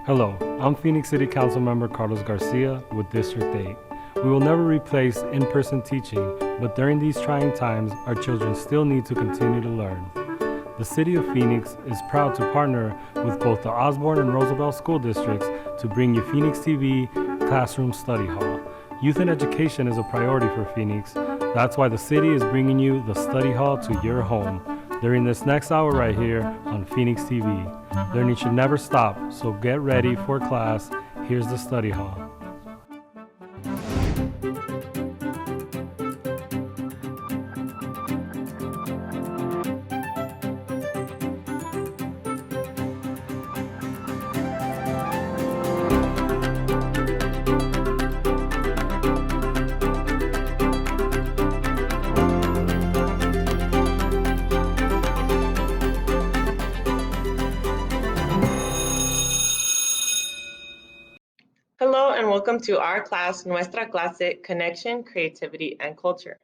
Hello, I'm Phoenix City Council Member Carlos Garcia with District 8. We will never replace in-person teaching, but during these trying times, our children still need to continue to learn. The City of Phoenix is proud to partner with both the Osborn and Roosevelt school districts to bring you PHXTV Classroom Study Hall. Youth and education is a priority for Phoenix. That's why the city is bringing you the study hall to your home during this next hour right here on Phoenix TV. Learning should never stop, so get ready for class. Here's the study hall. Hello and welcome to our class, Nuestra Clase, Connection, Creativity, and Culture.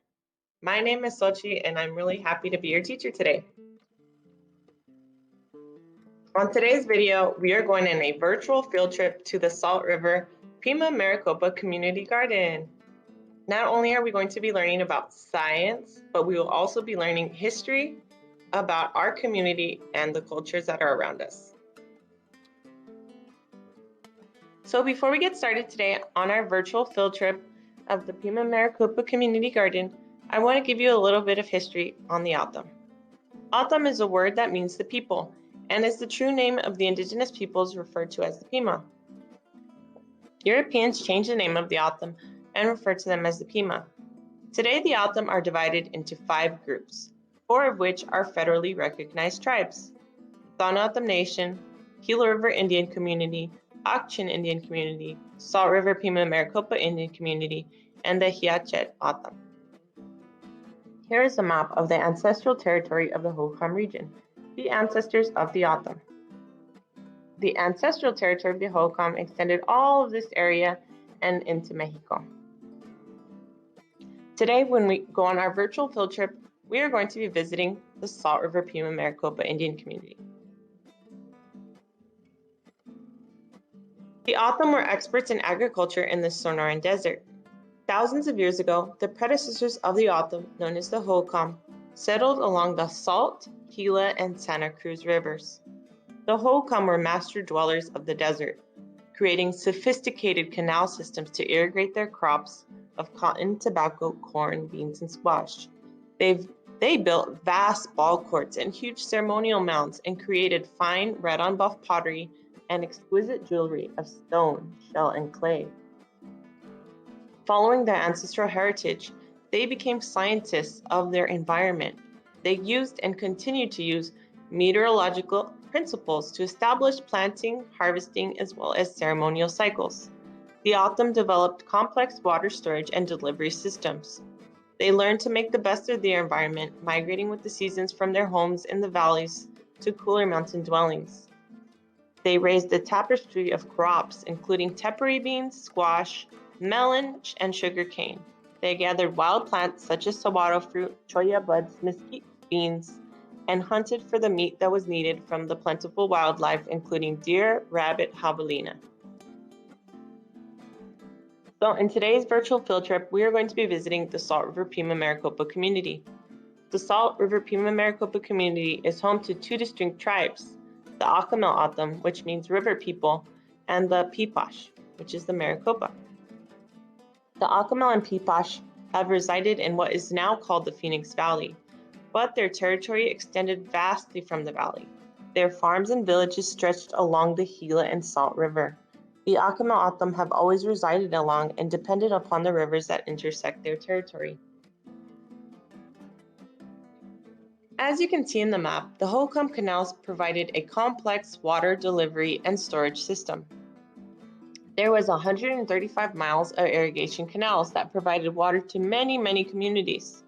My name is Sochi and I'm really happy to be your teacher today. On today's video, we are going on a virtual field trip to the Salt River Pima Maricopa Community Garden. Not only are we going to be learning about science, but we will also be learning history about our community and the cultures that are around us. So before we get started today on our virtual field trip of the Pima Maricopa Community Garden, I want to give you a little bit of history on the Atam. Atam is a word that means the people and is the true name of the indigenous peoples referred to as the Pima. Europeans changed the name of the Atam and referred to them as the Pima. Today the Atam are divided into 5 groups, 4 of which are federally recognized tribes: Tohono O'odham Nation, Gila River Indian Community, Ak-Chin Indian Community, Salt River Pima Maricopa Indian Community, and the Hiachet Atam. Here is a map of the ancestral territory of the Hohokam region, the ancestors of the Atam. The ancestral territory of the Hohokam extended all of this area and into Mexico. Today, when we go on our virtual field trip, we are going to be visiting the Salt River Pima Maricopa Indian Community. The Atam were experts in agriculture in the Sonoran Desert. Thousands of years ago, the predecessors of the Atam, known as the Hohokam, settled along the Salt, Gila, and Santa Cruz rivers. The Hohokam were master dwellers of the desert, creating sophisticated canal systems to irrigate their crops of cotton, tobacco, corn, beans, and squash. They built vast ball courts and huge ceremonial mounds and created fine red-on-buff pottery and exquisite jewelry of stone, shell, and clay. Following their ancestral heritage, they became scientists of their environment. They used and continue to use meteorological principles to establish planting, harvesting, as well as ceremonial cycles. The Atam developed complex water storage and delivery systems. They learned to make the best of their environment, migrating with the seasons from their homes in the valleys to cooler mountain dwellings. They raised a tapestry of crops, including tepary beans, squash, melon, and sugar cane. They gathered wild plants such as saguaro fruit, cholla buds, mesquite beans, and hunted for the meat that was needed from the plentiful wildlife, including deer, rabbit, javelina. So in today's virtual field trip, we are going to be visiting the Salt River Pima Maricopa community. The Salt River Pima Maricopa community is home to 2 distinct tribes: the Akimel Atam, which means river people, and the Pipash, which is the Maricopa. The Akimel and Pipash have resided in what is now called the Phoenix Valley, but their territory extended vastly from the valley. Their farms and villages stretched along the Gila and Salt River. The Akimel Atam have always resided along and depended upon the rivers that intersect their territory. As you can see in the map, the Hohokam canals provided a complex water delivery and storage system. There was 135 miles of irrigation canals that provided water to many communities.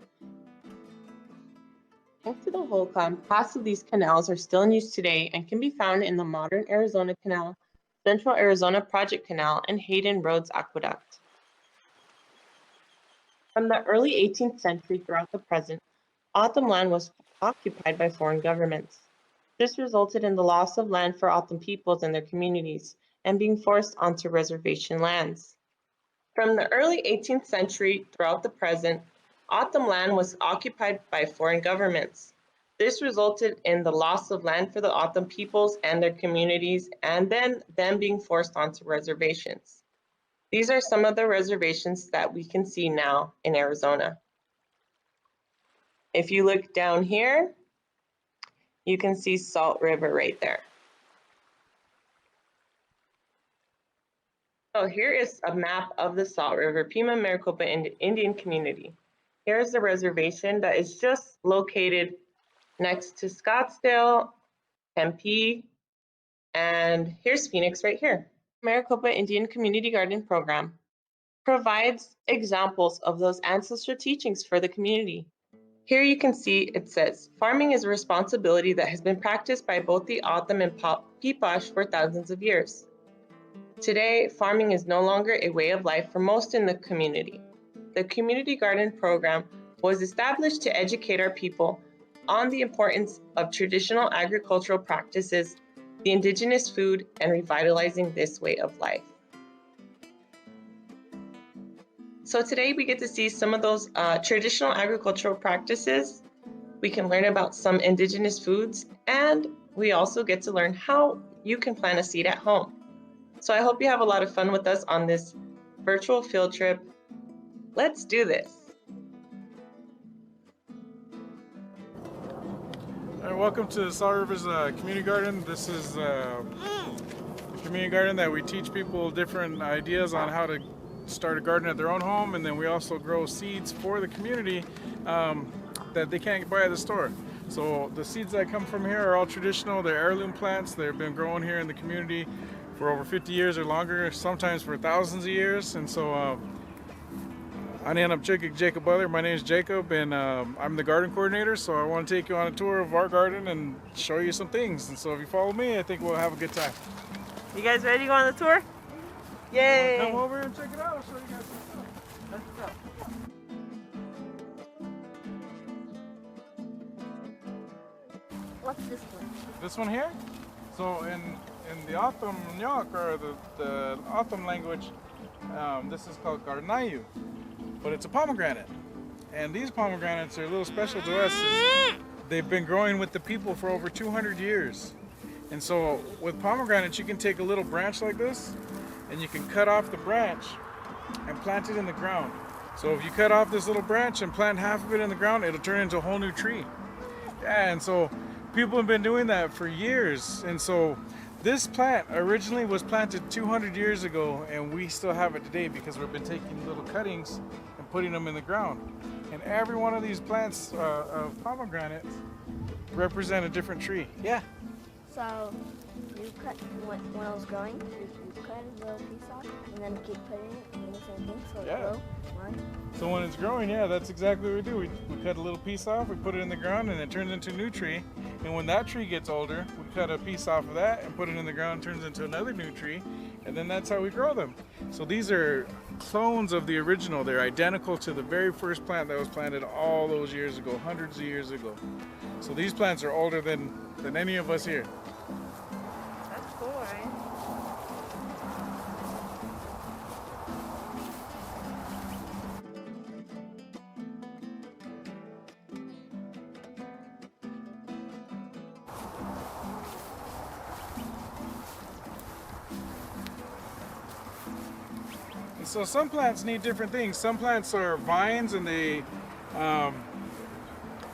Thanks to the Hohokam, parts of these canals are still in use today and can be found in the modern Arizona Canal, Central Arizona Project Canal, and Hayden Roads Aqueduct. From the early 18th century throughout the present, Atam land was occupied by foreign governments. This resulted in the loss of land for Atam peoples and their communities, and being forced onto reservation lands. From the early 18th century throughout the present, O'odham land was occupied by foreign governments. This resulted in the loss of land for the O'odham peoples and their communities, and then them being forced onto reservations. These are some of the reservations that we can see now in Arizona. If you look down here, you can see Salt River right there. So here is a map of the Salt River Pima Maricopa Indian community. Here's the reservation that is just located next to Scottsdale, Tempe, and here's Phoenix right here. Maricopa Indian Community Garden Program provides examples of those ancestral teachings for the community. Here you can see it says, farming is a responsibility that has been practiced by both the O'odham and Peepash for thousands of years. Today, farming is no longer a way of life for most in the community. The Community Garden Program was established to educate our people on the importance of traditional agricultural practices, the indigenous food, and revitalizing this way of life. So today we get to see some of those traditional agricultural practices. We can learn about some indigenous foods, and we also get to learn how you can plant a seed at home. So I hope you have a lot of fun with us on this virtual field trip. Let's do this. All right, welcome to Salt River's community garden. This is the community garden that we teach people different ideas on how to start a garden at their own home, and then we also grow seeds for the community that they can't buy at the store. So the seeds that come from here are all traditional. They're heirloom plants. They've been grown here in the community for over 50 years or longer, sometimes for thousands of years. And so I'm Jacob Butler. My name is Jacob, and I'm the garden coordinator. So I want to take you on a tour of our garden and show you some things. And so if you follow me, I think we'll have a good time. You guys ready to go on the tour? Yay! Come over and check it out. I'll show you guys some stuff. Let's go. What's this one? This one here? So in the O'odham Nyok, or the O'odham language, this is called Garnayu, but it's a pomegranate. And these pomegranates are a little special to us. They've been growing with the people for over 200 years. And so with pomegranates, you can take a little branch like this, and you can cut off the branch and plant it in the ground. So if you cut off this little branch and plant half of it in the ground, it'll turn into a whole new tree. Yeah, and so people have been doing that for years. And so this plant originally was planted 200 years ago, and we still have it today because we've been taking little cuttings and putting them in the ground. And every one of these plants of pomegranates represent a different tree. Yeah. So you cut when it was growing, you cut a little piece off and then keep putting it in the same thing so it grows. So when it's growing, yeah, that's exactly what we do. We cut a little piece off, we put it in the ground, and it turns into a new tree. And when that tree gets older, we cut a piece off of that and put it in the ground, turns into another new tree, and then that's how we grow them. So these are clones of the original. They're identical to the very first plant that was planted all those years ago, hundreds of years ago. So these plants are older than any of us here. That's cool, right? So some plants need different things. Some plants are vines, and they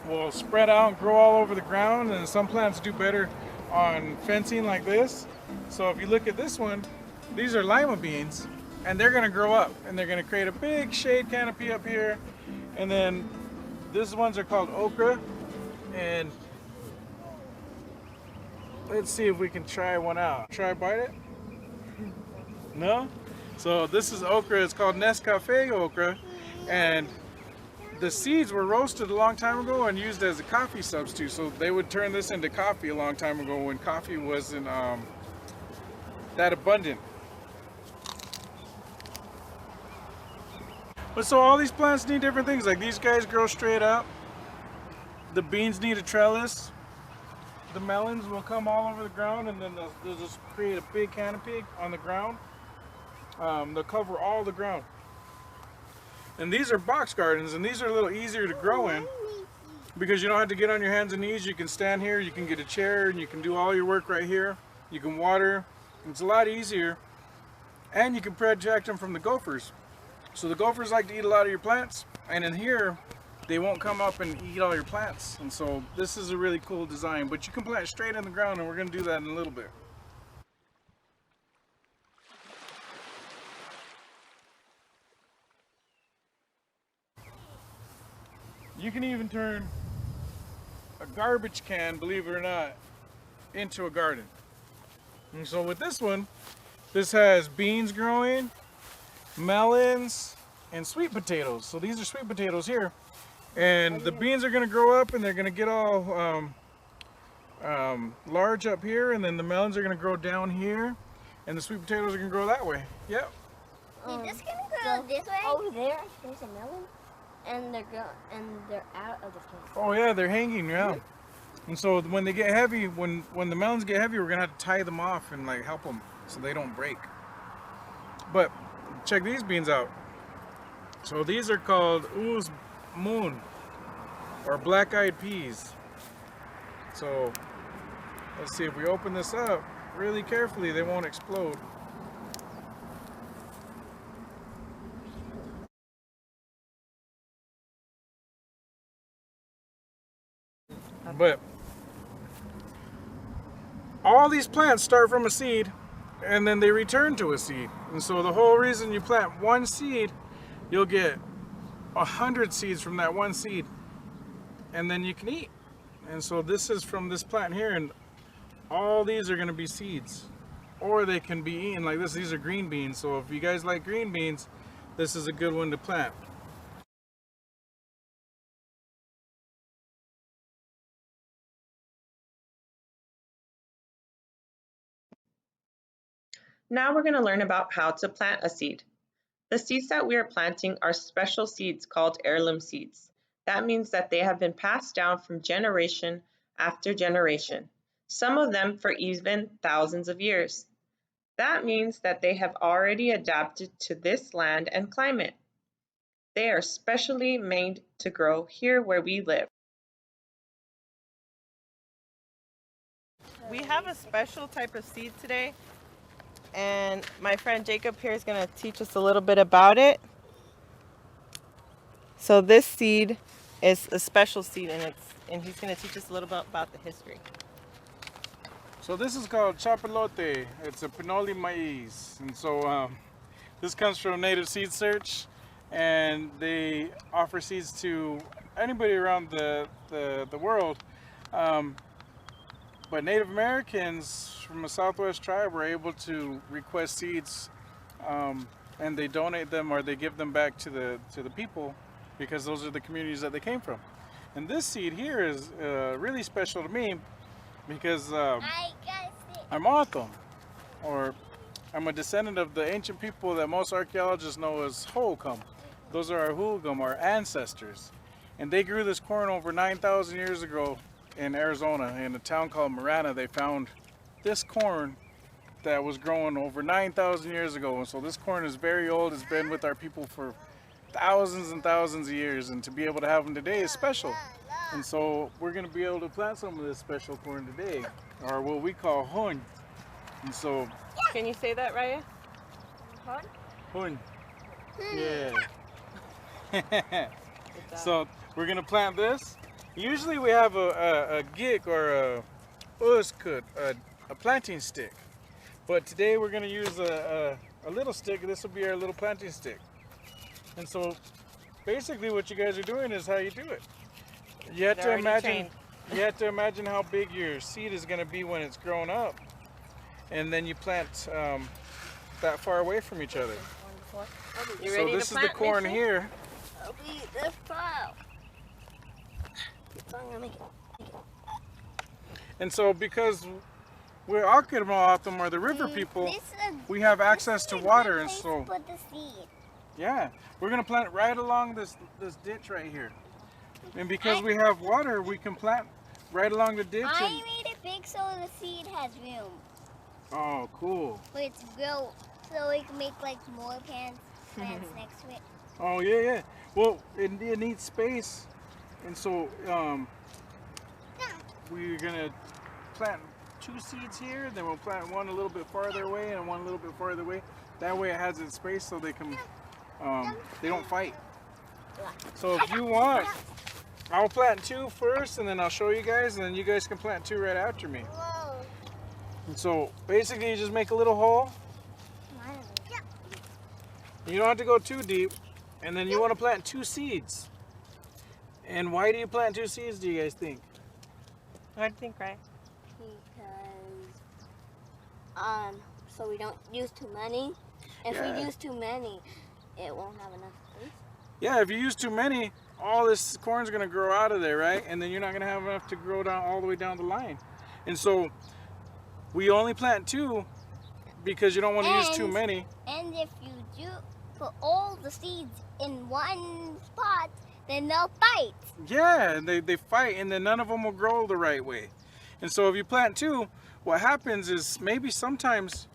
will spread out and grow all over the ground, and some plants do better on fencing like this. So if you look at this one, these are lima beans, and they're going to grow up, and they're going to create a big shade canopy up here. And then these ones are called okra, and let's see if we can try one out. Try bite it? No? So this is okra. It's called Nescafe okra, and the seeds were roasted a long time ago and used as a coffee substitute. So they would turn this into coffee a long time ago when coffee wasn't that abundant. But so all these plants need different things. Like these guys grow straight up. The beans need a trellis. the melons will come all over the ground, and then they'll just create a big canopy on the ground. They'll cover all the ground. And these are box gardens, and these are a little easier to grow in because you don't have to get on your hands and knees. You can stand here, you can get a chair, and you can do all your work right here. You can water. It's a lot easier, and you can protect them from the gophers. So the gophers like to eat a lot of your plants, and in here they won't come up and eat all your plants. And so this is a really cool design, but you can plant straight in the ground, and we're going to do that in a little bit. You can even turn a garbage can, believe it or not, into a garden. And so with this one, this has beans growing, melons, and sweet potatoes. So these are sweet potatoes here. And the beans are going to grow up, and they're going to get all large up here, and then the melons are going to grow down here, and the sweet potatoes are going to grow that way. Yep. Is this going to grow this way? Over there, there's a melon, and they're out of the can. Oh yeah, they're hanging, yeah. And so when they get heavy, when the melons get heavy, we're going to have to tie them off and like help them so they don't break. But check these beans out. So these are called Osborn, or black-eyed peas. So let's see, if we open this up really carefully, they won't explode. But all these plants start from a seed, and then they return to a seed. And so the whole reason you plant one seed, you'll get 100 seeds from that one seed, and then you can eat. And so this is from this plant here, and all these are going to be seeds, or they can be eaten like this. These are green beans, so if you guys like green beans, this is a good one to plant. Now we're going to learn about how to plant a seed. The seeds that we are planting are special seeds called heirloom seeds. That means that they have been passed down from generation after generation, some of them for even thousands of years. That means that they have already adapted to this land and climate. They are specially made to grow here where we live. We have a special type of seed today, and my friend Jacob here is going to teach us a little bit about it. So this seed is a special seed, and he's going to teach us a little bit about the history. So this is called chapalote. It's a pinoli maize. And so this comes from Native Seed Search, and they offer seeds to anybody around the world. But Native Americans from a Southwest tribe were able to request seeds, and they donate them or they give them back to the people, because those are the communities that they came from. And this seed here is really special to me because I'm Otham, or I'm a descendant of the ancient people that most archaeologists know as Hohokam. Those are our Hohokam, our ancestors. And they grew this corn over 9,000 years ago in Arizona, in a town called Marana. They found this corn that was growing over 9,000 years ago. And so this corn is very old. It's been with our people for thousands and thousands of years, and to be able to have them today is special. And so we're going to be able to plant some of this special corn today, or what we call hun. And so, can you say that, Raya? hun. Yeah. So we're going to plant this. Usually we have a gig or a uskut, a planting stick. But today we're going to use a little stick. This will be our little planting stick. And so basically what you guys are doing is how you do it. You have to imagine how big your seed is going to be when it's grown up. And then you plant that far away from each other. So this is the corn here. And so because we're Akirmaatam, or the river people, we have access to water, and so yeah, we're gonna plant right along this ditch right here. And because we have water, we can plant right along the ditch. I made it big so the seed has room. Oh, cool. But it's real, so we can make like more plants next to it. Oh, yeah, yeah. Well, it needs space. And so we're going to plant 2 seeds here. Then we'll plant one a little bit farther away and one a little bit farther away. That way it has its space so they can, they don't fight. So if you want, I'll plant 2 first and then I'll show you guys, and then you guys can plant 2 right after me. Whoa. And so basically you just make a little hole. You don't have to go too deep. And then you want to plant 2 seeds. And why do you plant 2 seeds, do you guys think? What do you think, right? Because so we don't use too many. If Yeah. we use too many, it won't have enough space. Yeah, if you use too many, all this corn's gonna grow out of there, right? And then you're not gonna have enough to grow down all the way down the line. And so we only plant 2 because you don't want to use too many. And if you do put all the seeds in one spot, then they'll fight. Yeah, and they fight, and then none of them will grow the right way. And so if you plant 2, what happens is maybe sometimes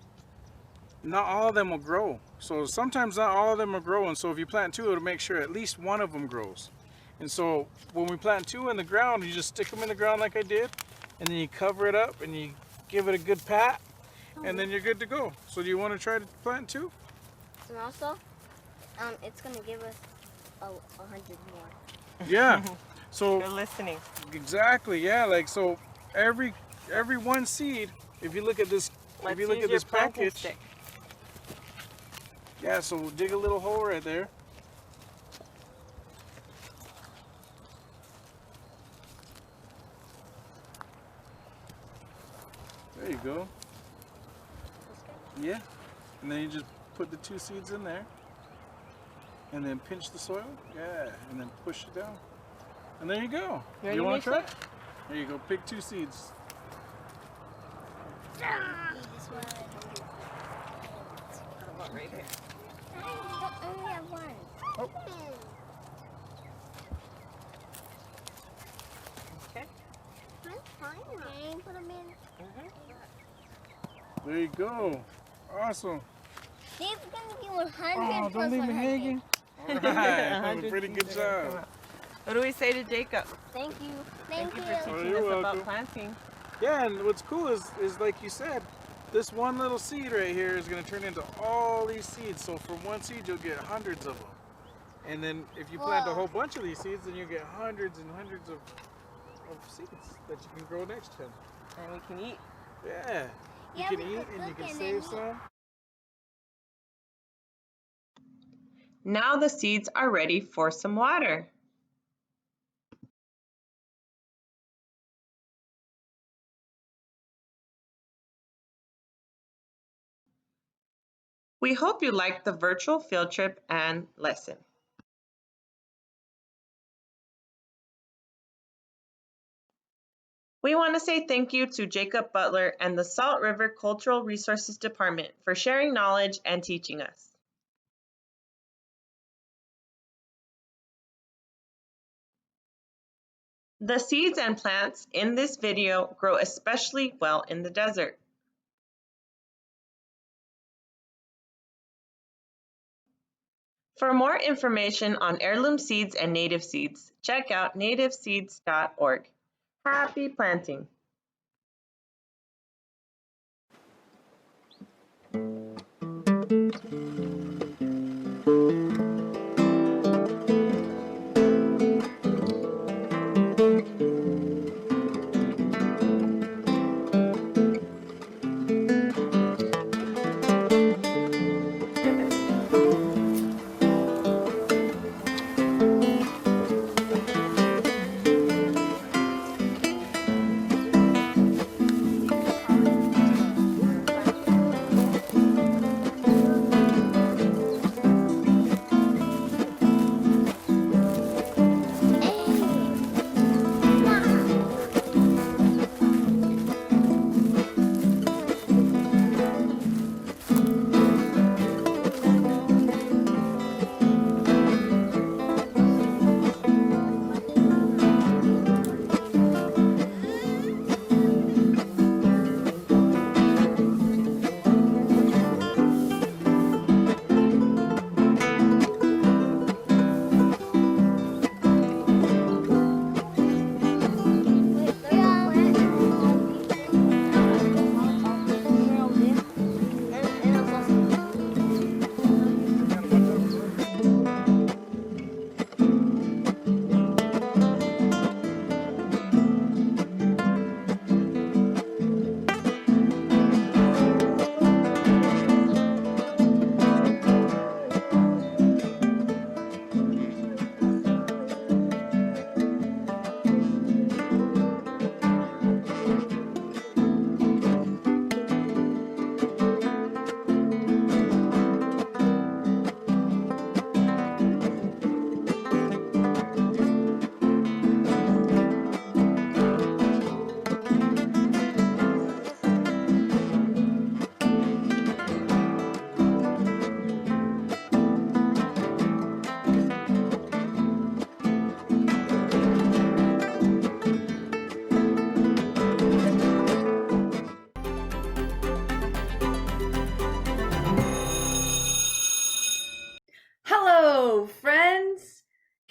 not all of them will grow. So sometimes not all of them will grow, and so if you plant 2, it'll make sure at least one of them grows. And so when we plant 2 in the ground, you just stick them in the ground like I did, and then you cover it up and you give it a good pat, and then you're good to go. So do you want to try to plant 2? And also, it's gonna give us 100 more. Yeah. So You're listening. exactly, yeah. Like so, every 1 seed. If you look at this, Let's if you look use at your this planting package. stick. Yeah. So we'll dig a little hole right there. There you go. Yeah. And then you just put the 2 seeds in there. And then pinch the soil. Yeah. And then push it down. And there you go. You ready You to want mix to try? it? There you go. Pick 2 seeds. This one. Right here. I only have 1. Oh. Okay. Okay, put them in. There you go. Awesome. These are gonna be 100 Oh, plus don't leave me 100. hanging. All right. That was a pretty good job. What do we say to Jacob? Thank you. Thank you for Oh, teaching you're us welcome. about planting. Yeah, and what's cool is like you said, this one little seed right here is going to turn into all these seeds. So from 1 seed, you'll get hundreds of them. And then if you plant a Whoa. whole bunch of these seeds, then you get hundreds and hundreds of seeds that you can grow next time. And we can eat. Yeah. You Yeah, can we eat could and you cook can and save then some. Now the seeds are ready for some water. We hope you liked the virtual field trip and lesson. We want to say thank you to Jacob Butler and the Salt River Cultural Resources Department for sharing knowledge and teaching us. The seeds and plants in this video grow especially well in the desert. For more information on heirloom seeds and native seeds, check out nativeseeds.org. Happy planting!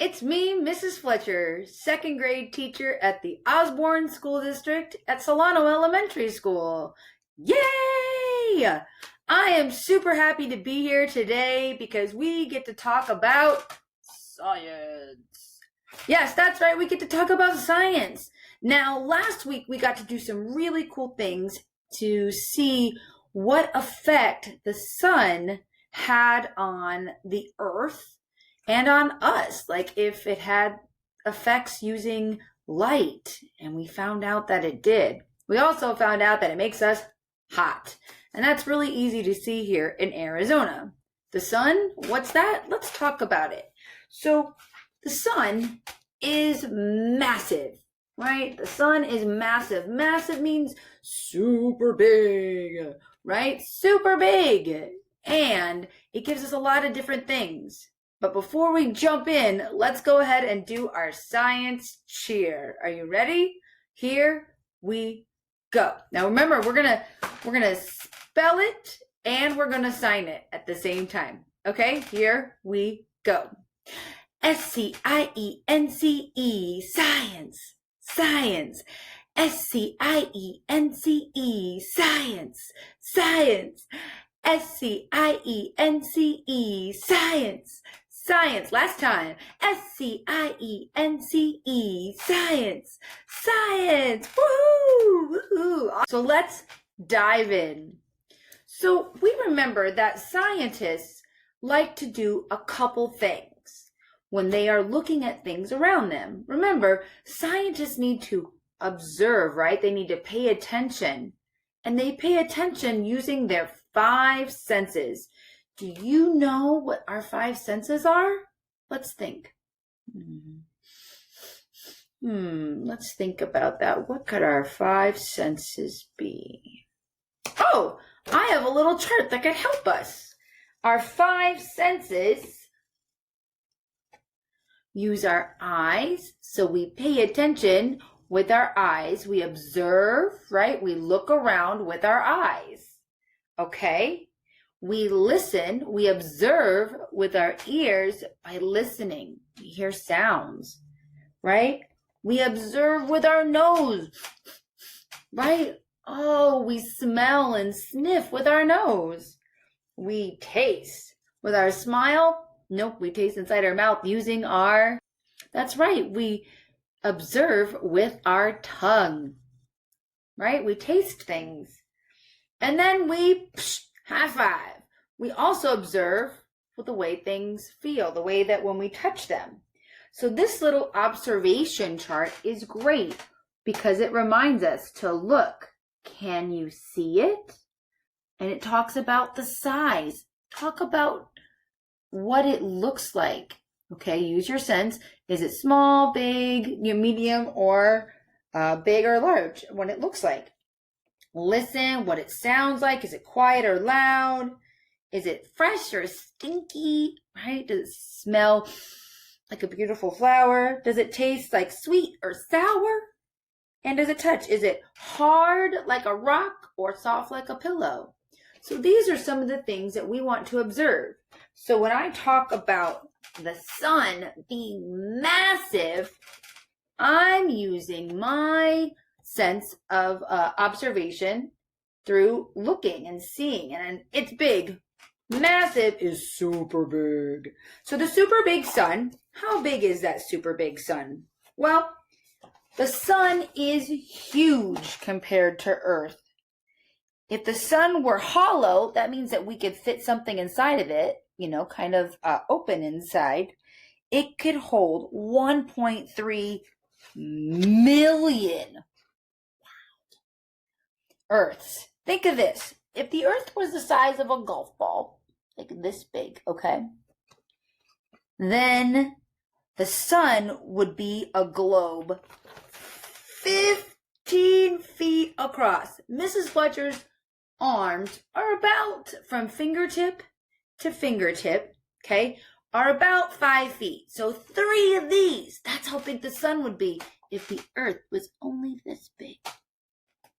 it's me, Mrs. Fletcher, second grade teacher at the Osborn School District at Solano Elementary School. Yay! I am super happy to be here today because we get to talk about science. Yes, that's right, we get to talk about science. Now, last week we got to do some really cool things to see what effect the sun had on the earth and on us, like if it had effects using light, and we found out that it did. We also found out that it makes us hot, and that's really easy to see here in Arizona. The sun, what's that? Let's talk about it. So the sun is massive, right? The sun is massive. Massive means super big, right? Super big. And it gives us a lot of different things. But before we jump in, let's go ahead and do our science cheer. Are you ready? Here we go. Now remember, we're gonna spell it and we're gonna sign it at the same time. Okay, here we go. S-C-I-E-N-C-E, science, science. S-C-I-E-N-C-E, science, science. S-C-I-E-N-C-E, science, science. Last time. S-C-I-E-N-C-E, science, science. Woohoo, woohoo. So let's dive in. So we remember that scientists like to do a couple things when they are looking at things around them. Remember, scientists need to observe, right? They need to pay attention. And they pay attention using their 5 senses. Do you know what our 5 senses are? Let's think. Let's think about that. What could our 5 senses be? Oh, I have a little chart that could help us. Our 5 senses use our eyes, so we pay attention with our eyes. We observe, right? We look around with our eyes. Okay? We listen, we observe with our ears by listening. We hear sounds, right? We observe with our nose, right? Oh, we smell and sniff with our nose. We taste with our smile. Nope, we taste inside our mouth using our, that's right, we observe with our tongue, right? We taste things. And then we high five. We also observe with the way things feel, the way that when we touch them. So this little observation chart is great because it reminds us to look. Can you see it? And it talks about the size. Talk about what it looks like. Okay, use your sense. Is it small, big, medium, or big or large? What it looks like. Listen, what it sounds like. Is it quiet or loud? Is it fresh or stinky? Right? Does it smell like a beautiful flower? Does it taste like sweet or sour? And does it touch? Is it hard like a rock or soft like a pillow? So these are some of the things that we want to observe. So when I talk about the sun being massive, I'm using my sense of observation through looking and seeing. And it's big. Massive is super big. So the super big sun, how big is that super big sun? Well, the sun is huge compared to Earth. If the sun were hollow, that means that we could fit something inside of it, kind of open inside. It could hold 1.3 million Earths. Think of this. If the Earth was the size of a golf ball, like this big, okay, then the sun would be a globe 15 feet across. Mrs. Fletcher's arms are about from fingertip to fingertip, okay, are about 5 feet. So 3 of these, that's how big the sun would be if the Earth was only this big.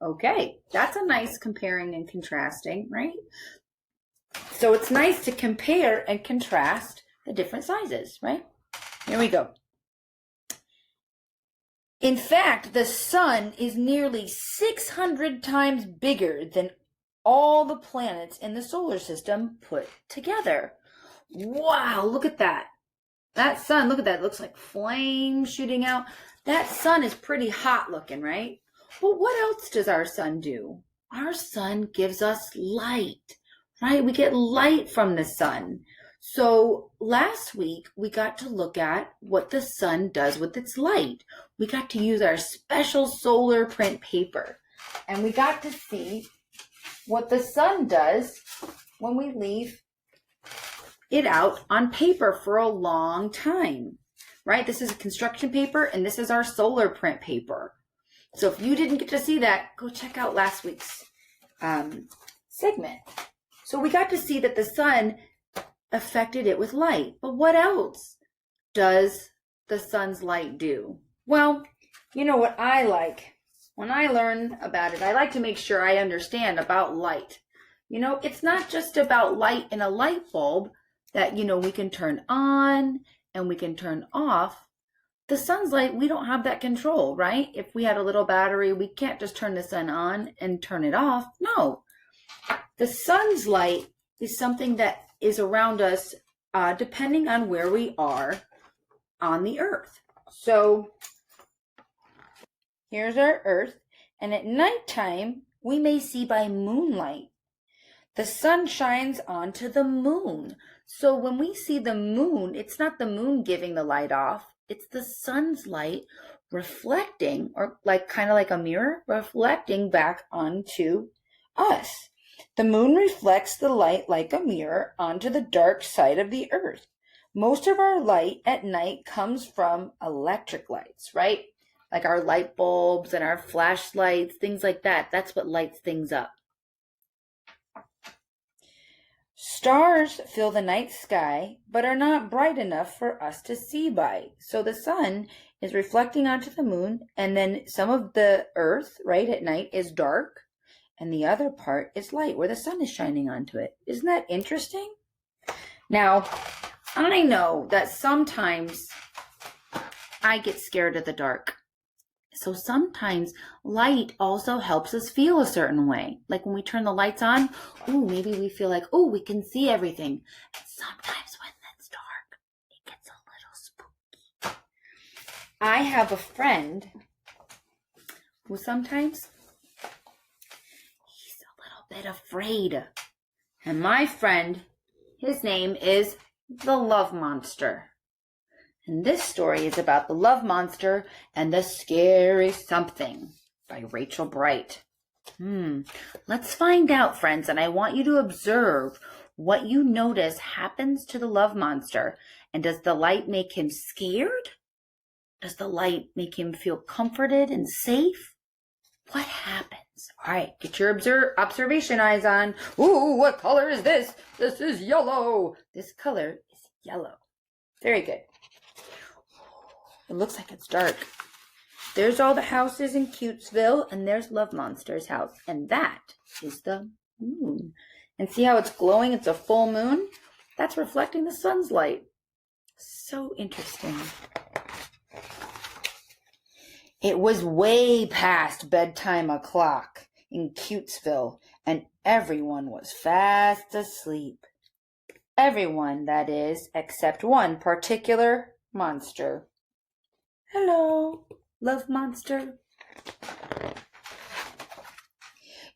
Okay, that's a nice comparing and contrasting, right? So it's nice to compare and contrast the different sizes, right? Here we go. In fact, the sun is nearly 600 times bigger than all the planets in the solar system put together. Wow, look at that. That sun, look at that. It looks like flames shooting out. That sun is pretty hot looking, right? But what else does our sun do? Our sun gives us light, right? We get light from the sun. So last week, we got to look at what the sun does with its light. We got to use our special solar print paper. And we got to see what the sun does when we leave it out on paper for a long time, right? This is construction paper, and this is our solar print paper. So if you didn't get to see that, go check out last week's segment. So we got to see that the sun affected it with light. But what else does the sun's light do? Well, you know what I like? When I learn about it, I like to make sure I understand about light. You know, it's not just about light in a light bulb that, you know, we can turn on and we can turn off. The sun's light, we don't have that control, right? If we had a little battery, we can't just turn the sun on and turn it off. No. The sun's light is something that is around us depending on where we are on the earth. So here's our earth, and at nighttime we may see by moonlight. The sun shines onto the moon. So when we see the moon, it's not the moon giving the light off, it's the sun's light reflecting, or like kind of like a mirror, reflecting back onto us. The moon reflects the light like a mirror onto the dark side of the earth. Most of our light at night comes from electric lights, right? Like our light bulbs and our flashlights, things like that. That's what lights things up. Stars fill the night sky, but are not bright enough for us to see by. So the sun is reflecting onto the moon, and then some of the earth, right, at night is dark, and the other part is light, where the sun is shining onto it. Isn't that interesting? Now, I know that sometimes I get scared of the dark. So sometimes light also helps us feel a certain way. Like when we turn the lights on, maybe we feel like, we can see everything. And sometimes when it's dark, it gets a little spooky. I have a friend who sometimes he's a little bit afraid. And my friend, his name is the Love Monster. And this story is about the love monster and the scary something by Rachel Bright. Let's find out, friends, and I want you to observe what you notice happens to the love monster. And does the light make him scared? Does the light make him feel comforted and safe? What happens? All right, get your observation eyes on. What color is this? This is yellow. This color is yellow. Very good. It looks like it's dark. There's all the houses in Cutesville, and there's Love Monster's house. And that is the moon. And see how it's glowing? It's a full moon. That's reflecting the sun's light. So interesting. It was way past bedtime o'clock in Cutesville, and everyone was fast asleep. Everyone, that is, except one particular monster. Hello, Love Monster.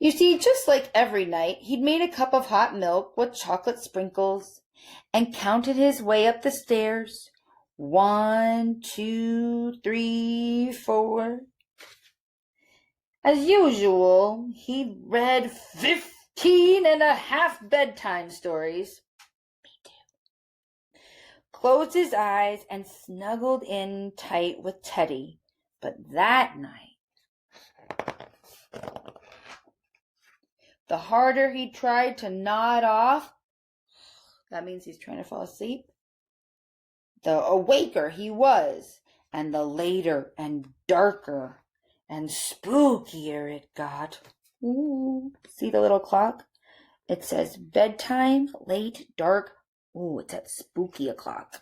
You see, just like every night, he'd made a cup of hot milk with chocolate sprinkles and counted his way up the stairs. 1, 2, 3, 4. As usual, he'd read 15.5 bedtime stories. Closed his eyes and snuggled in tight with Teddy. But that night, the harder he tried to nod off, that means he's trying to fall asleep, the awaker he was, and the later and darker and spookier it got. See the little clock? It says bedtime, late, dark. It's at spooky o'clock.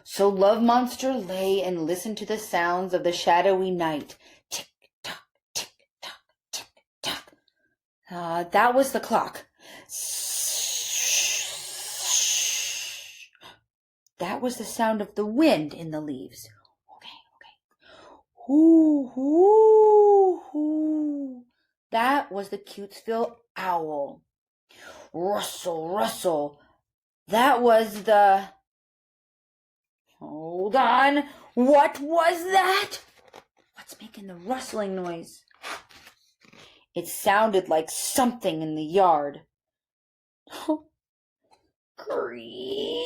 So Love Monster lay and listened to the sounds of the shadowy night. Tick-tock, tick-tock, tick-tock. That was the clock. That was the sound of the wind in the leaves. Okay. Hoo, hoo, hoo. That was the Cutesville owl. Rustle, rustle. That was the... Hold on. What was that? What's making the rustling noise? It sounded like something in the yard. Creak.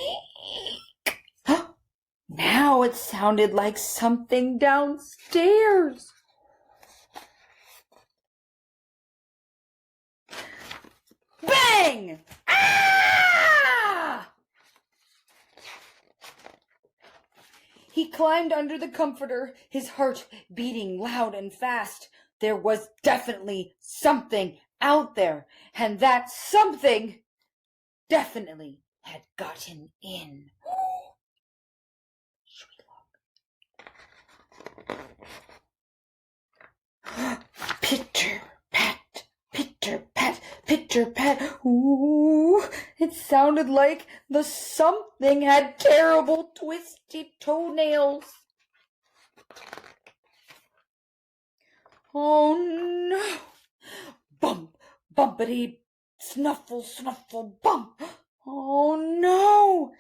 Now it sounded like something downstairs. Bang! Ah! He climbed under the comforter, his heart beating loud and fast. There was definitely something out there, and that something definitely had gotten in. Pitter pat, pitter pat, pitter pat. Ooh, it sounded like the something had terrible twisty toenails. Oh no! Bump, bumpity, snuffle, snuffle, bump. Oh no!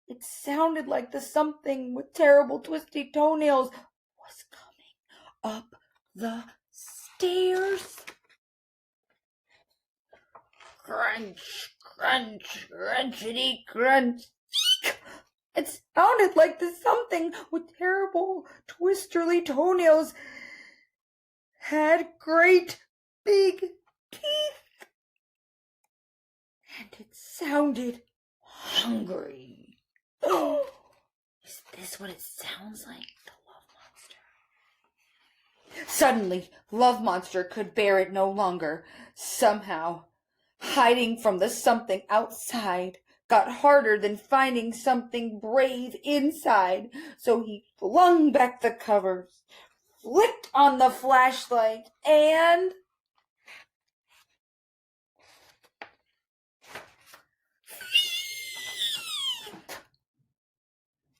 It sounded like the something with terrible twisty toenails was coming up the stairs. Crunch, crunch, crunchity, crunch. It sounded like the something with terrible twisterly toenails had great big teeth. And it sounded hungry. Oh, is this what it sounds like? The Love Monster. Suddenly, Love Monster could bear it no longer. Somehow, hiding from the something outside got harder than finding something brave inside. So he flung back the covers, flicked on the flashlight, and...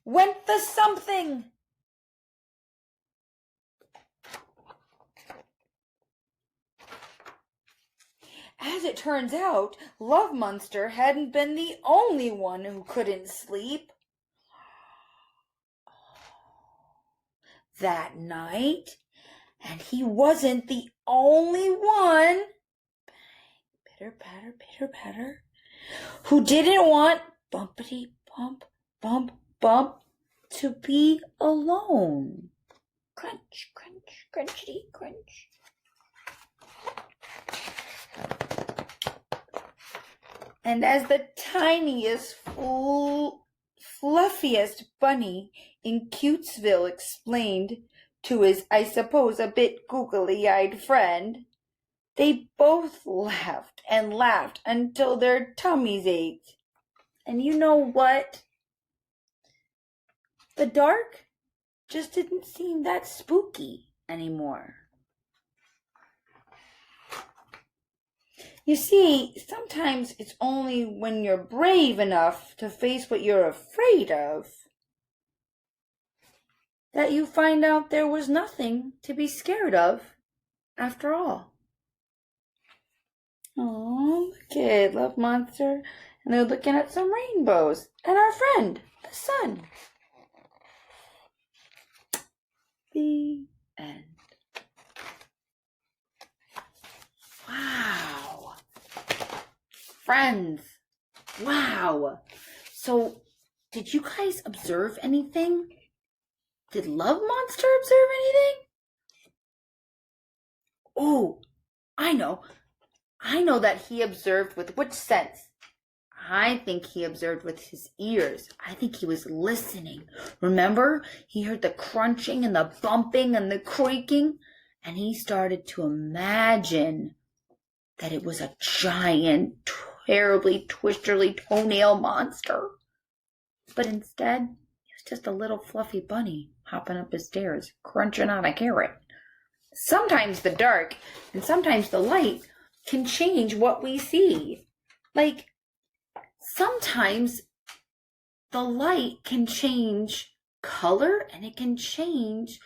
went the something. As it turns out, Love Monster hadn't been the only one who couldn't sleep that night, and he wasn't the only one, pitter patter, pitter patter, who didn't want bumpity bump, bump, bump to be alone. Crunch, crunch, crunchity, crunch. And as the tiniest, fluffiest bunny in Cutesville explained to his, I suppose, a bit googly-eyed friend, they both laughed and laughed until their tummies ached. And you know what? The dark just didn't seem that spooky anymore. You see, sometimes it's only when you're brave enough to face what you're afraid of that you find out there was nothing to be scared of after all. Oh, look at Love Monster. And they're looking at some rainbows. And our friend, the sun. The end. Wow. Friends. Wow. So, did you guys observe anything? Did Love Monster observe anything? Oh, I know. I know that he observed with which sense? I think he observed with his ears. I think he was listening. Remember? He heard the crunching and the bumping and the creaking, and he started to imagine that it was a giant, terribly twisterly toenail monster but instead it was just a little fluffy bunny hopping up the stairs, crunching on a carrot. Sometimes the dark and sometimes the light can change what we see. Like, sometimes the light can change color and it can change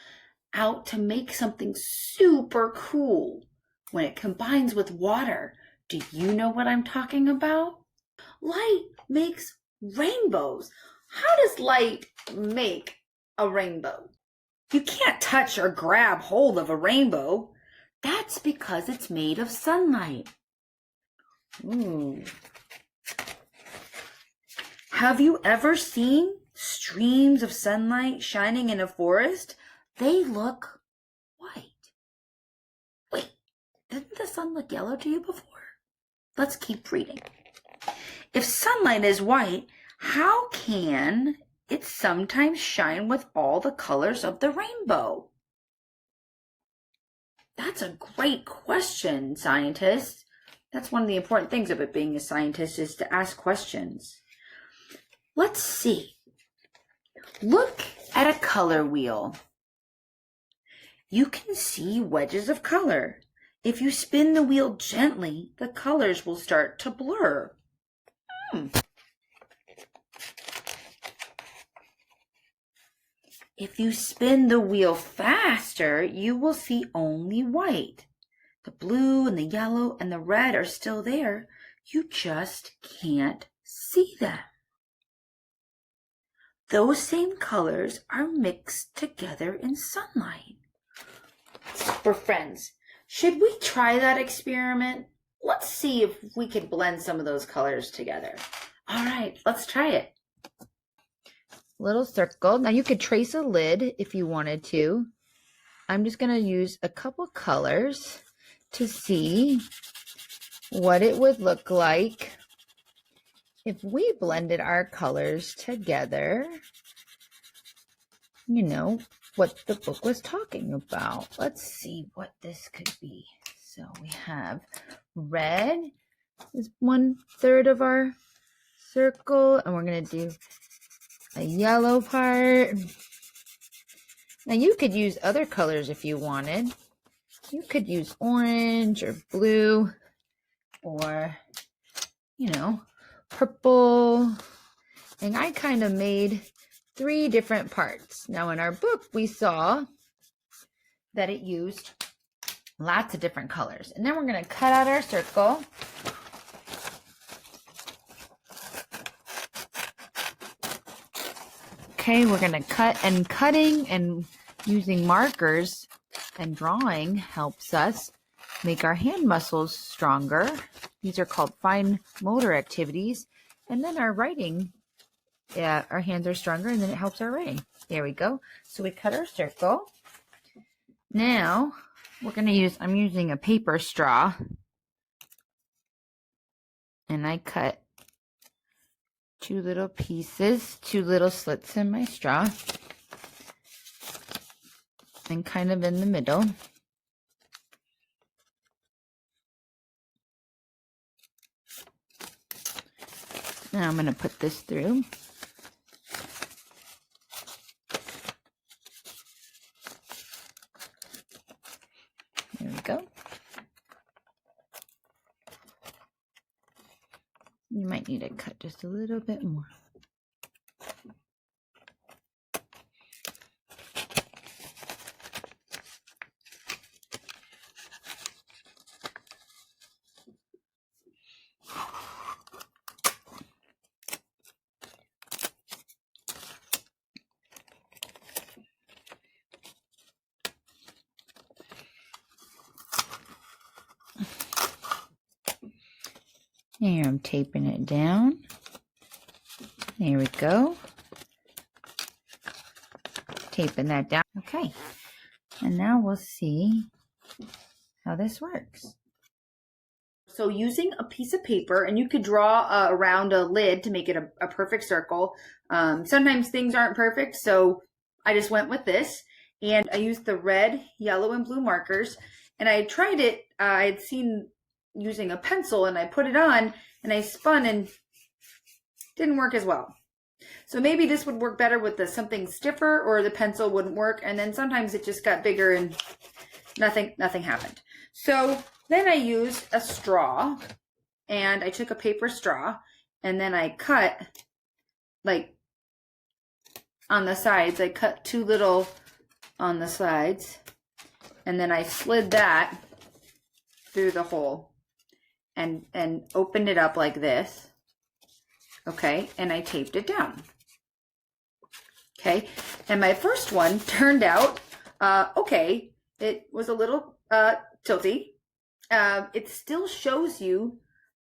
out to make something super cool when it combines with water. Do you know what I'm talking about? Light makes rainbows. How does light make a rainbow? You can't touch or grab hold of a rainbow. That's because it's made of sunlight. Ooh. Have you ever seen streams of sunlight shining in a forest? They look white. Wait, didn't the sun look yellow to you before? Let's keep reading. If sunlight is white, how can it sometimes shine with all the colors of the rainbow? That's a great question, scientists. That's one of the important things of it being a scientist, is to ask questions. Let's see. Look at a color wheel. You can see wedges of color. If you spin the wheel gently, the colors will start to blur. If you spin the wheel faster, you will see only white. The blue and the yellow and the red are still there. You just can't see them. Those same colors are mixed together in sunlight. We're friends. Should we try that experiment? Let's see if we can blend some of those colors together. All right, let's try it. Little circle. Now you could trace a lid if you wanted to. I'm just going to use a couple colors to see what it would look like if we blended our colors together. You know, what the book was talking about. Let's see what this could be. So we have red is 1/3 of our circle, and we're going to do a yellow part. Now you could use other colors if you wanted. You could use orange or blue or, you know, purple. And I kind of made 3 different parts. Now in our book, we saw that it used lots of different colors. And then we're going to cut out our circle. Okay, we're going to cut, and cutting and using markers and drawing helps us make our hand muscles stronger. These are called fine motor activities. And then our writing, our hands are stronger, and then it helps our writing. There we go. So we cut our circle. Now we're going to use, I'm using a paper straw. And I cut 2 little pieces, 2 little slits in my straw, and kind of in the middle. Now I'm going to put this through. There we go. You might need to cut just a little bit more. Here, I'm taping it down. There we go. Taping that down. Okay. And now we'll see how this works. So using a piece of paper, and you could draw around a lid to make it a perfect circle. Sometimes things aren't perfect, so I just went with this. And I used the red, yellow, and blue markers. And I tried it. I had seen using a pencil, and I put it on and I spun and didn't work as well. So maybe this would work better with something stiffer, or the pencil wouldn't work. And then sometimes it just got bigger and nothing happened. So then I used a straw, and I took a paper straw, and then I cut, like on the sides, I cut 2 little on the sides, and then I slid that through the hole and opened it up like this. Okay, and I taped it down. Okay, and my first one turned out okay. It was a little tilty. It still shows you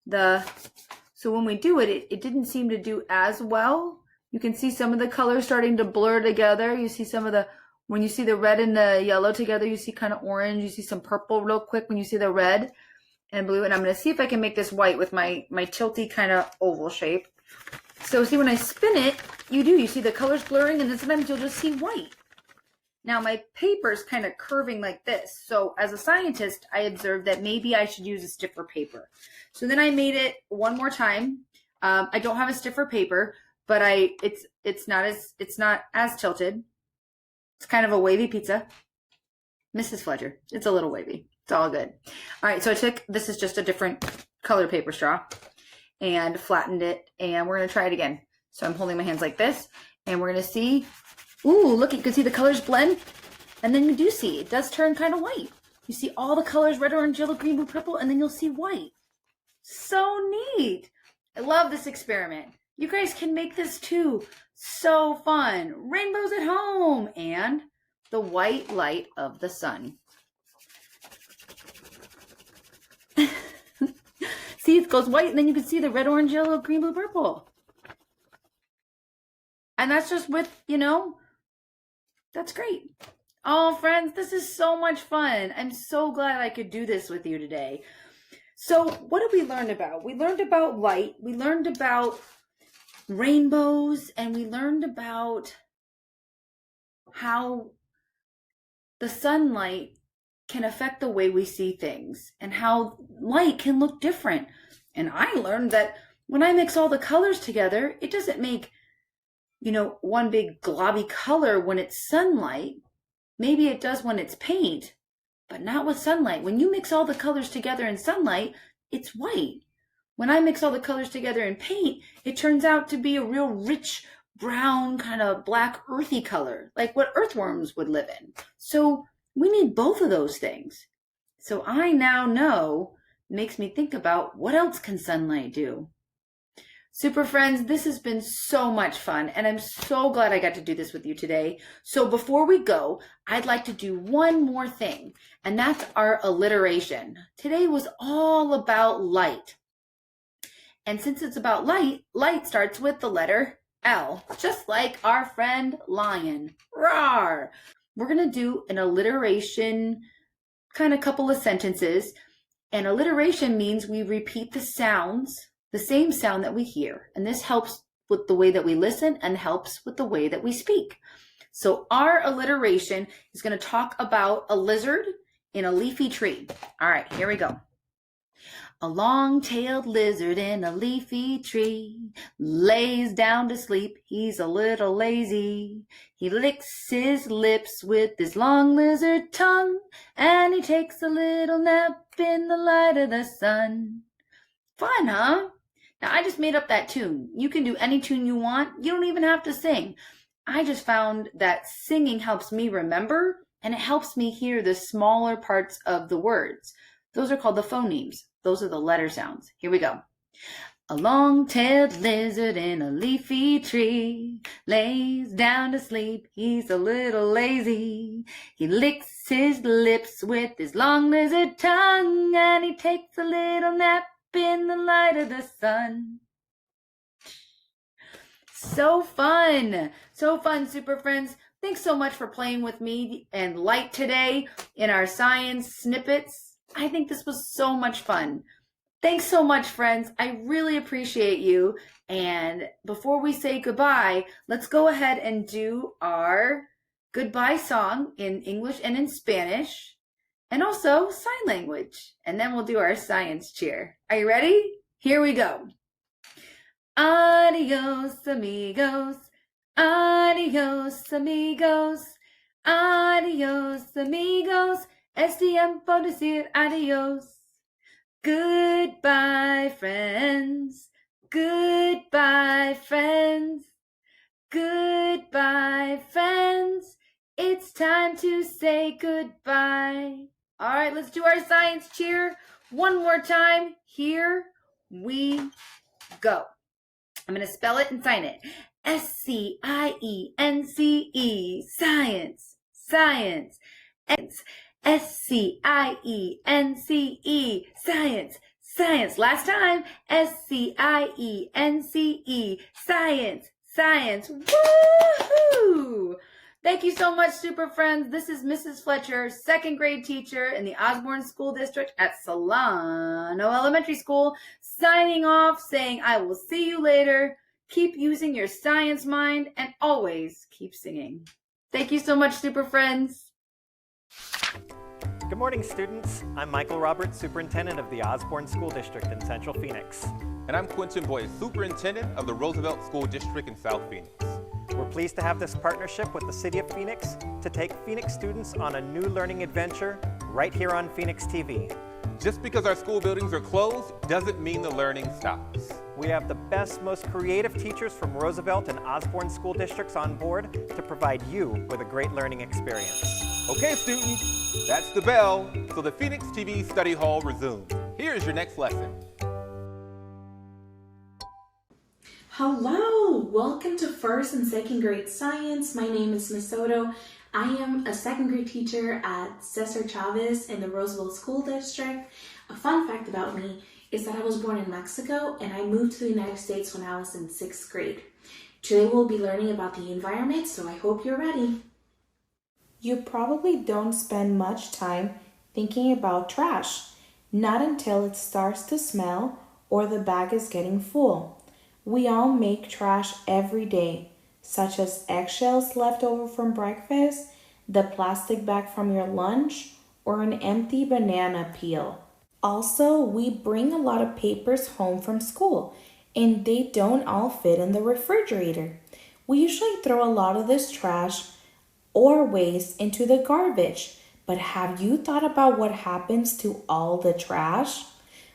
so when we do it, it didn't seem to do as well. You can see some of the colors starting to blur together. You see some of when you see the red and the yellow together, you see kind of orange. You see some purple real quick when you see the red and blue. And I'm going to see if I can make this white with my tilty kind of oval shape. So see, when I spin it, you see the colors blurring, and then sometimes you'll just see white. Now my paper is kind of curving like this. So as a scientist, I observed that maybe I should use a stiffer paper. So then I made it one more time. I don't have a stiffer paper, but it's not as tilted. It's kind of a wavy pizza. Mrs. Fletcher, it's a little wavy. It's all good. All right, so this is just a different color paper straw, and flattened it, and we're going to try it again. So I'm holding my hands like this, and we're going to see. Ooh, look, you can see the colors blend, and then you do see it does turn kind of white. You see all the colors, red, orange, yellow, green, blue, purple, and then you'll see white. So neat. I love this experiment. You guys can make this too. So fun. Rainbows at home, and the white light of the sun. See, it goes white, and then you can see the red, orange, yellow, green, blue, purple. And that's just with, that's great. Oh, friends, this is so much fun. I'm so glad I could do this with you today. So what did we learn about? We learned about light. We learned about rainbows, and we learned about how the sunlight can affect the way we see things, and how light can look different. And I learned that when I mix all the colors together, it doesn't make, one big globby color when it's sunlight. Maybe it does when it's paint, but not with sunlight. When you mix all the colors together in sunlight, it's white. When I mix all the colors together in paint, it turns out to be a real rich brown, kind of black earthy color, like what earthworms would live in. So we need both of those things. So I now know, makes me think about, what else can sunlight do? Super friends, this has been so much fun, and I'm so glad I got to do this with you today. So before we go, I'd like to do one more thing, and that's our alliteration. Today was all about light. And since it's about light, light starts with the letter L, just like our friend lion. Roar! We're going to do an alliteration, kind of couple of sentences. And alliteration means we repeat the sounds, the same sound that we hear. And this helps with the way that we listen and helps with the way that we speak. So our alliteration is going to talk about a lizard in a leafy tree. All right, here we go. A long-tailed lizard in a leafy tree lays down to sleep. He's a little lazy. He licks his lips with his long lizard tongue, and he takes a little nap in the light of the sun. Fun, huh? Now, I just made up that tune. You can do any tune you want. You don't even have to sing. I just found that singing helps me remember, and it helps me hear the smaller parts of the words. Those are called the phonemes. Those are the letter sounds. Here we go. A long-tailed lizard in a leafy tree lays down to sleep. He's a little lazy. He licks his lips with his long lizard tongue, and he takes a little nap in the light of the sun. So fun, super friends. Thanks so much for playing with me and light today in our science snippets. I think this was so much fun. Thanks so much, friends. I really appreciate you. And before we say goodbye, let's go ahead and do our goodbye song in English and in Spanish, and also sign language. And then we'll do our science cheer. Are you ready? Here we go. Adios, amigos. Adios, amigos. Adios, amigos. Es tiempo de decir adios. Goodbye, friends. Goodbye, friends. Goodbye, friends. It's time to say goodbye. All right, let's do our science cheer one more time. Here we go. I'm going to spell it and sign it. S-C-I-E-N-C-E. Science. Science. S-C-I-E-N-C-E. Science. Science. Last time. S-C-I-E-N-C-E. Science. Science. Woohoo! Thank you so much, super friends. This is Mrs. Fletcher, second grade teacher in the Osborn School District at Solano Elementary School, signing off, saying I will see you later. Keep using your science mind and always keep singing. Thank you so much, super friends. Good morning, students. I'm Michael Roberts, Superintendent of the Osborn School District in Central Phoenix. And I'm Quentin Boyd, Superintendent of the Roosevelt School District in South Phoenix. We're pleased to have this partnership with the City of Phoenix to take Phoenix students on a new learning adventure right here on Phoenix TV. Just because our school buildings are closed doesn't mean the learning stops. We have the best, most creative teachers from Roosevelt and Osborn school districts on board to provide you with a great learning experience. Okay, students, that's the bell, so the Phoenix TV Study Hall resumes. Here's your next lesson. Hello, welcome to first and second grade science. My name is Ms. Soto. I am a second grade teacher at Cesar Chavez in the Roosevelt School District. A fun fact about me is that I was born in Mexico and I moved to the United States when I was in 6th grade. Today we'll be learning about the environment, so I hope you're ready. You probably don't spend much time thinking about trash, not until it starts to smell or the bag is getting full. We all make trash every day, such as eggshells left over from breakfast, the plastic bag from your lunch, or an empty banana peel. Also, we bring a lot of papers home from school, and they don't all fit in the refrigerator. We usually throw a lot of this trash or waste into the garbage, but have you thought about what happens to all the trash?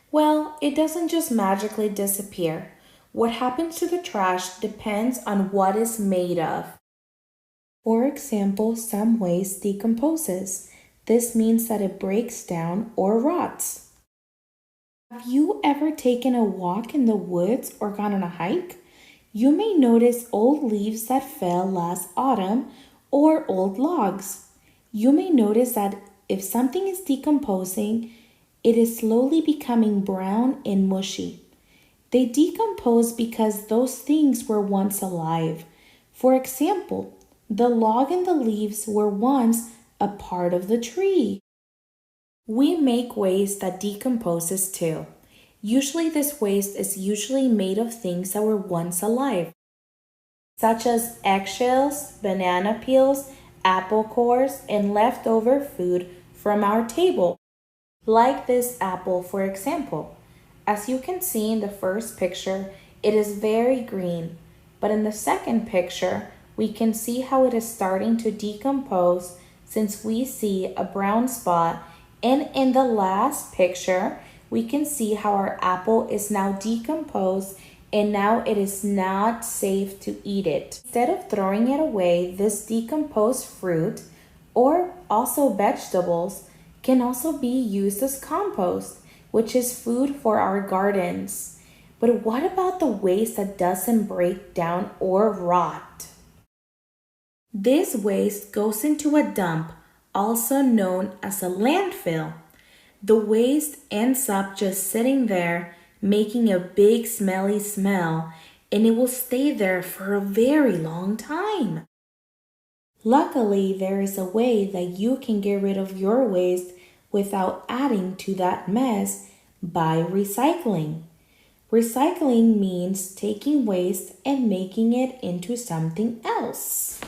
Well, it doesn't just magically disappear. What happens to the trash depends on what it's made of. For example, some waste decomposes. This means that it breaks down or rots. Have you ever taken a walk in the woods or gone on a hike? You may notice old leaves that fell last autumn or old logs. You may notice that if something is decomposing, it is slowly becoming brown and mushy. They decompose because those things were once alive. For example, the log and the leaves were once a part of the tree. We make waste that decomposes too. Usually this waste is usually made of things that were once alive, such as eggshells, banana peels, apple cores, and leftover food from our table. Like this apple, for example. As you can see in the first picture, it is very green, but in the second picture, we can see how it is starting to decompose since we see a brown spot, and in the last picture, we can see how our apple is now decomposed and now it is not safe to eat it. Instead of throwing it away, this decomposed fruit, or also vegetables, can also be used as compost, which is food for our gardens. But what about the waste that doesn't break down or rot? This waste goes into a dump, also known as a landfill. The waste ends up just sitting there, making a big smelly smell, and it will stay there for a very long time. Luckily, there is a way that you can get rid of your waste without adding to that mess by recycling. Recycling means taking waste and making it into something else.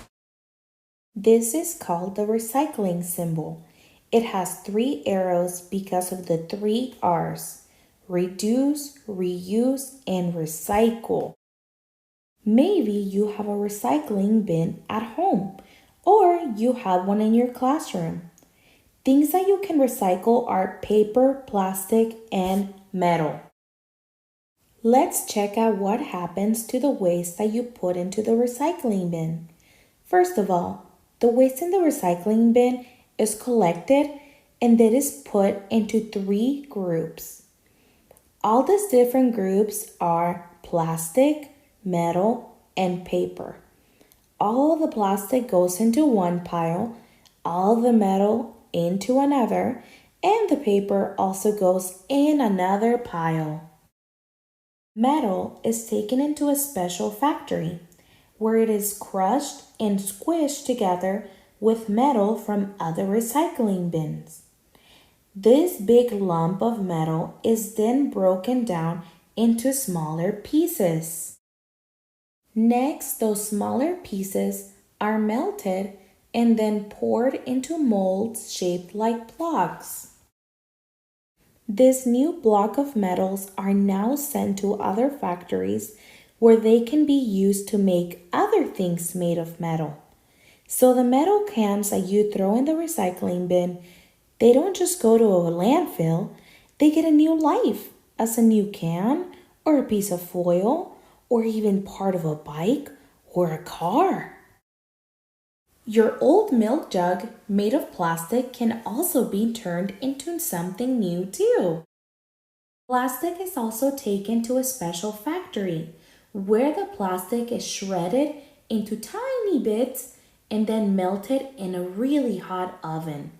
This is called the recycling symbol. It has 3 arrows because of the 3 R's: reduce, reuse, and recycle. Maybe you have a recycling bin at home, or you have one in your classroom. Things that you can recycle are paper, plastic, and metal. Let's check out what happens to the waste that you put into the recycling bin. First of all, the waste in the recycling bin is collected and then is put into 3 groups. All these different groups are plastic, metal, and paper. All of the plastic goes into one pile, all the metal into another, and the paper also goes in another pile. Metal is taken into a special factory where it is crushed and squished together with metal from other recycling bins. This big lump of metal is then broken down into smaller pieces. Next, those smaller pieces are melted and then poured into molds shaped like blocks. This new block of metals are now sent to other factories where they can be used to make other things made of metal. So the metal cans that you throw in the recycling bin, they don't just go to a landfill, they get a new life as a new can or a piece of foil or even part of a bike or a car. Your old milk jug made of plastic can also be turned into something new too. Plastic is also taken to a special factory where the plastic is shredded into tiny bits and then melted in a really hot oven.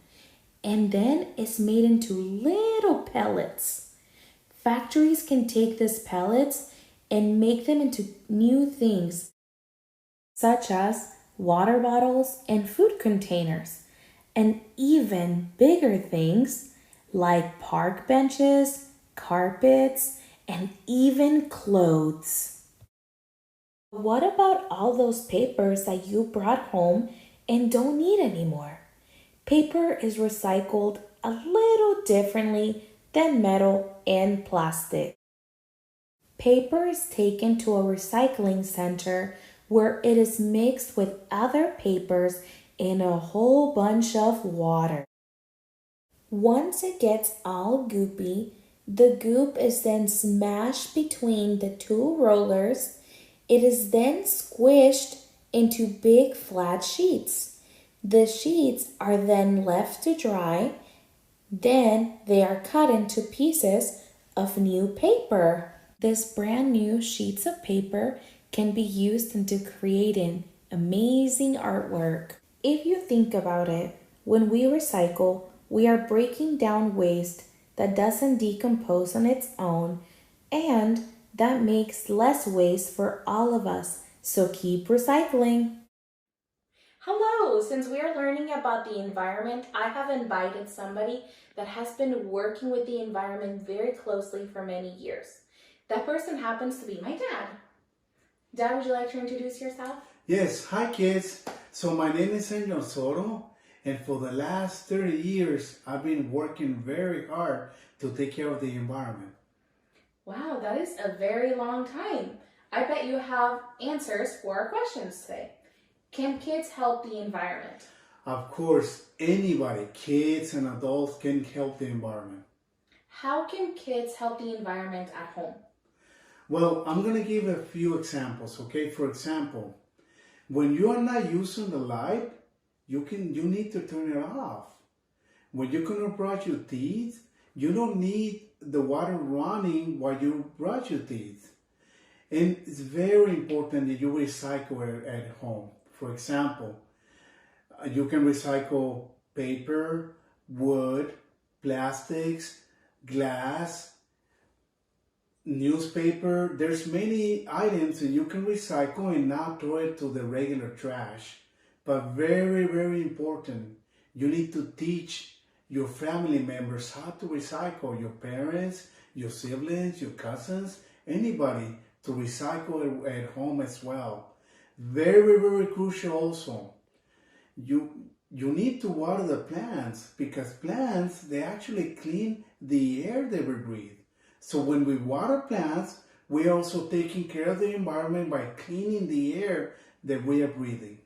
And then it's made into little pellets. Factories can take these pellets and make them into new things, such as water bottles and food containers, and even bigger things like park benches, carpets, and even clothes. What about all those papers that you brought home and don't need anymore? Paper is recycled a little differently than metal and plastic. Paper is taken to a recycling center where it is mixed with other papers in a whole bunch of water. Once it gets all goopy, the goop is then smashed between the 2 rollers. It is then squished into big flat sheets. The sheets are then left to dry. Then they are cut into pieces of new paper. This brand new sheets of paper can be used into creating amazing artwork. If you think about it, when we recycle, we are breaking down waste that doesn't decompose on its own, and that makes less waste for all of us. So keep recycling. Hello, since we are learning about the environment, I have invited somebody that has been working with the environment very closely for many years. That person happens to be my dad. Dad, would you like to introduce yourself? Yes, hi kids. So my name is Senor Soto, and for the last 30 years, I've been working very hard to take care of the environment. Wow, that is a very long time. I bet you have answers for our questions today. Can kids help the environment? Of course, anybody, kids and adults, can help the environment. How can kids help the environment at home? Well, I'm going to give a few examples, okay? For example, when you are not using the light, you need to turn it off. When you're going to brush your teeth, you don't need the water running while you brush your teeth. And it's very important that you recycle it at home. For example, you can recycle paper, wood, plastics, glass, newspaper. There's many items that you can recycle and not throw it to the regular trash. But very, very important, you need to teach your family members how to recycle, your parents, your siblings, your cousins, anybody, to recycle at home as well. Very, very crucial also. You need to water the plants, because plants, they actually clean the air that we breathe. So when we water plants, we are also taking care of the environment by cleaning the air that we are breathing.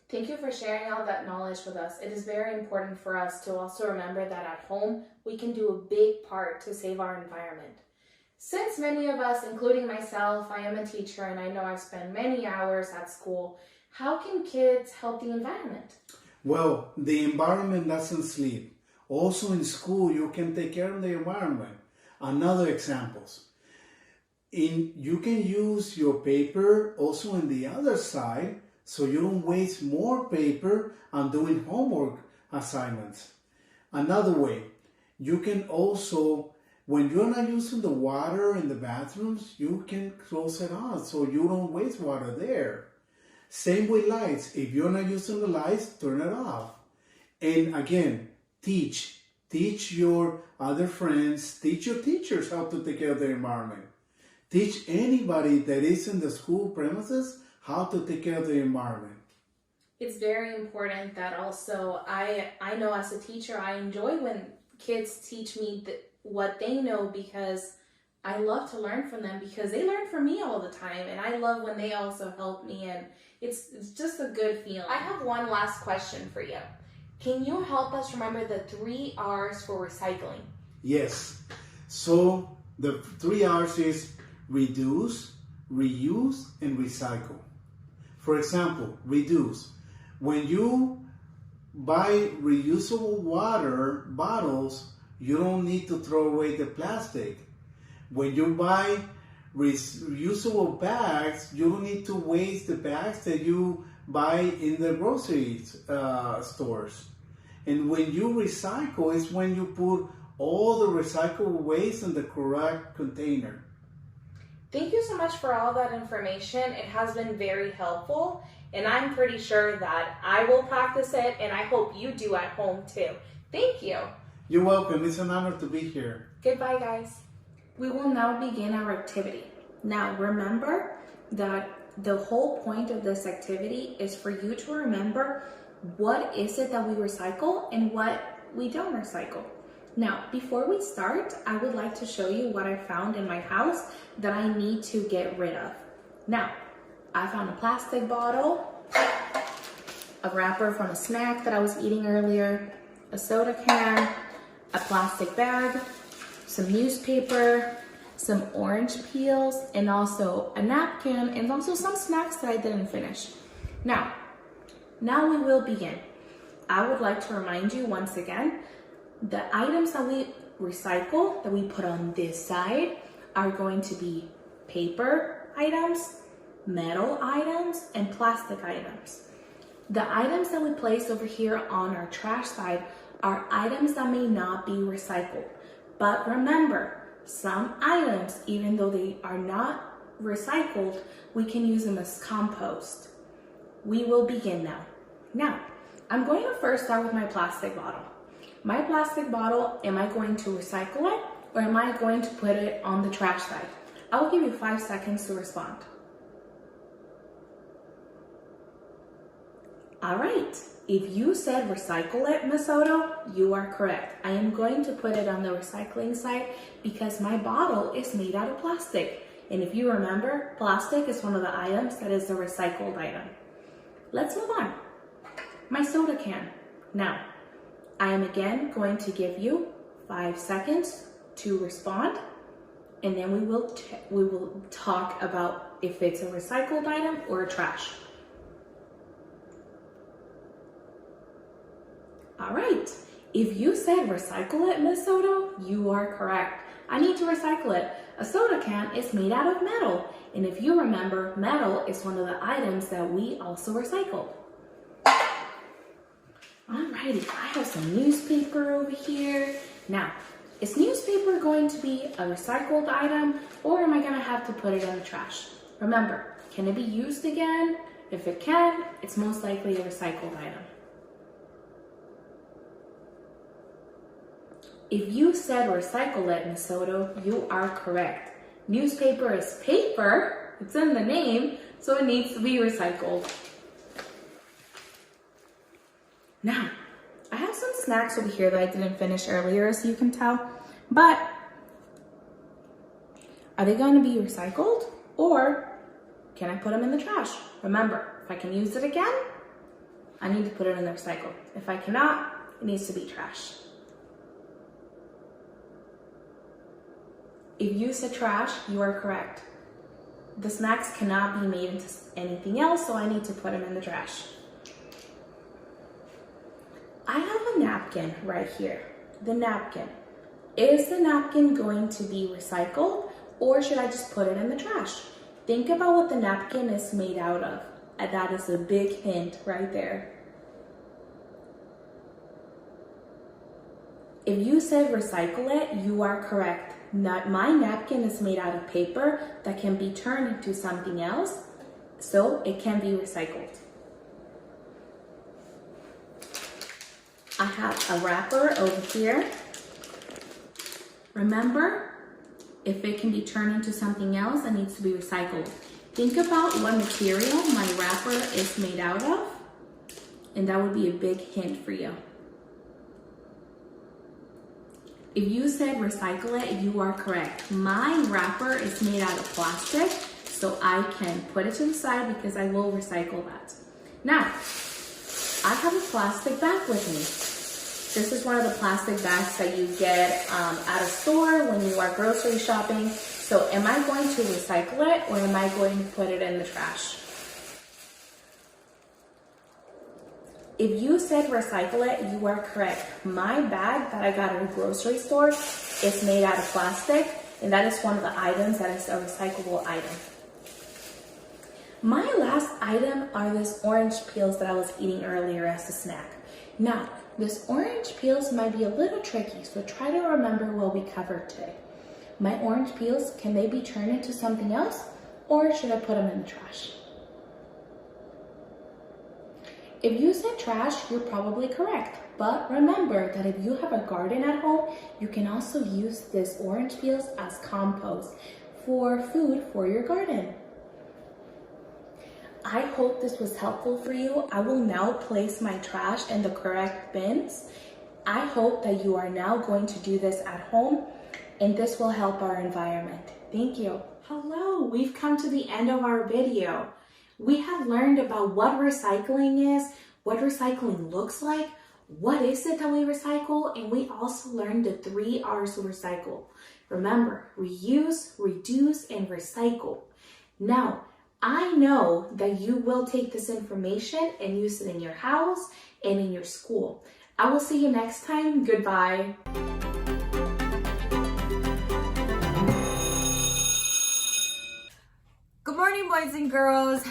Thank you for sharing all that knowledge with us. It is very important for us to also remember that at home, we can do a big part to save our environment. Since many of us, including myself, I am a teacher and I know I've spent many hours at school, how can kids help the environment? Well, the environment doesn't sleep. Also in school, you can take care of the environment. Another examples. You can use your paper also on the other side, so you don't waste more paper on doing homework assignments. Another way, you can also, when you're not using the water in the bathrooms, you can close it on so you don't waste water there. Same with lights. If you're not using the lights, turn it off. And again, teach your other friends, teach your teachers how to take care of the environment. Teach anybody that is in the school premises how to take care of the environment. It's very important that also I know as a teacher, I enjoy when kids teach me what they know, because I love to learn from them, because they learn from me all the time, and I love when they also help me, and it's just a good feeling. I have one last question for you. Can you help us remember the 3 R's for recycling? Yes. So the 3 R's is reduce, reuse, and recycle. For example, reduce. When you buy reusable water bottles, you don't need to throw away the plastic. When you buy reusable bags, you don't need to waste the bags that you buy in the grocery stores. And when you recycle, is when you put all the recyclable waste in the correct container. Thank you so much for all that information. It has been very helpful, and I'm pretty sure that I will practice it, and I hope you do at home too. Thank you. You're welcome. It's an honor to be here. Goodbye, guys. We will now begin our activity. Now, remember that the whole point of this activity is for you to remember what is it that we recycle and what we don't recycle. Now, before we start, I would like to show you what I found in my house that I need to get rid of. Now, I found a plastic bottle, a wrapper from a snack that I was eating earlier, a soda can, a plastic bag, some newspaper, some orange peels, and also a napkin, and also some snacks that I didn't finish. Now we will begin. I would like to remind you once again, the items that we recycle, that we put on this side, are going to be paper items, metal items, and plastic items. The items that we place over here on our trash side are items that may not be recycled. But remember, some items, even though they are not recycled, we can use them as compost. We will begin now. Now, I'm going to first start with my plastic bottle. My plastic bottle, am I going to recycle it, or am I going to put it on the trash side? I will give you 5 seconds to respond. All right, if you said recycle it, Ms. Soto, you are correct. I am going to put it on the recycling side because my bottle is made out of plastic. And if you remember, plastic is one of the items that is a recycled item. Let's move on. My soda can. Now, I am again going to give you 5 seconds to respond, and then we will talk about if it's a recycled item or a trash. All right, if you said recycle it, Ms. Soto, you are correct. I need to recycle it. A soda can is made out of metal, and if you remember, metal is one of the items that we also recycle. Alrighty, I have some newspaper over here. Now, is newspaper going to be a recycled item, or am I gonna have to put it in the trash? Remember, can it be used again? If it can, it's most likely a recycled item. If you said recycle it, Ms. Soto, you are correct. Newspaper is paper, it's in the name, so it needs to be recycled. Now, I have some snacks over here that I didn't finish earlier, as you can tell, but Are they going to be recycled or can I put them in the trash? Remember, if I can use it again, I need to put it in the recycle. If I cannot, it needs to be trash. If you said trash, you are correct. The snacks cannot be made into anything else, so I need to put them in the trash. I have a napkin right here. The napkin. Is the napkin going to be recycled or should I just put it in the trash? Think about what the napkin is made out of. And that is a big hint right there. If you said recycle it, you are correct. My napkin is made out of paper that can be turned into something else, so it can be recycled. I have a wrapper over here. Remember, if it can be turned into something else, it needs to be recycled. Think about what material my wrapper is made out of, and that would be a big hint for you. If you said recycle it, you are correct. My wrapper is made out of plastic, so I can put it to the side because I will recycle that. Now, I have a plastic bag with me. This is one of the plastic bags that you get at a store when you are grocery shopping. So am I going to recycle it or am I going to put it in the trash? If you said recycle it, you are correct. My bag that I got at a grocery store is made out of plastic, and that is one of the items that is a recyclable item. My last item are these orange peels that I was eating earlier as a snack. Now, this orange peels might be a little tricky, so try to remember what we covered today. My orange peels, can they be turned into something else, or should I put them in the trash? If you said trash, you're probably correct. But remember that if you have a garden at home, you can also use this orange peels as compost for food for your garden. I hope this was helpful for you. I will now place my trash in the correct bins. I hope that you are now going to do this at home, and this will help our environment. Thank you. Hello, we've come to the end of our video. We have learned about what recycling is, what recycling looks like, what is it that we recycle, and we also learned the 3 R's of recycle. Remember, reuse, reduce, and recycle. Now, I know that you will take this information and use it in your house and in your school. I will see you next time. Goodbye. Good morning, boys and girls.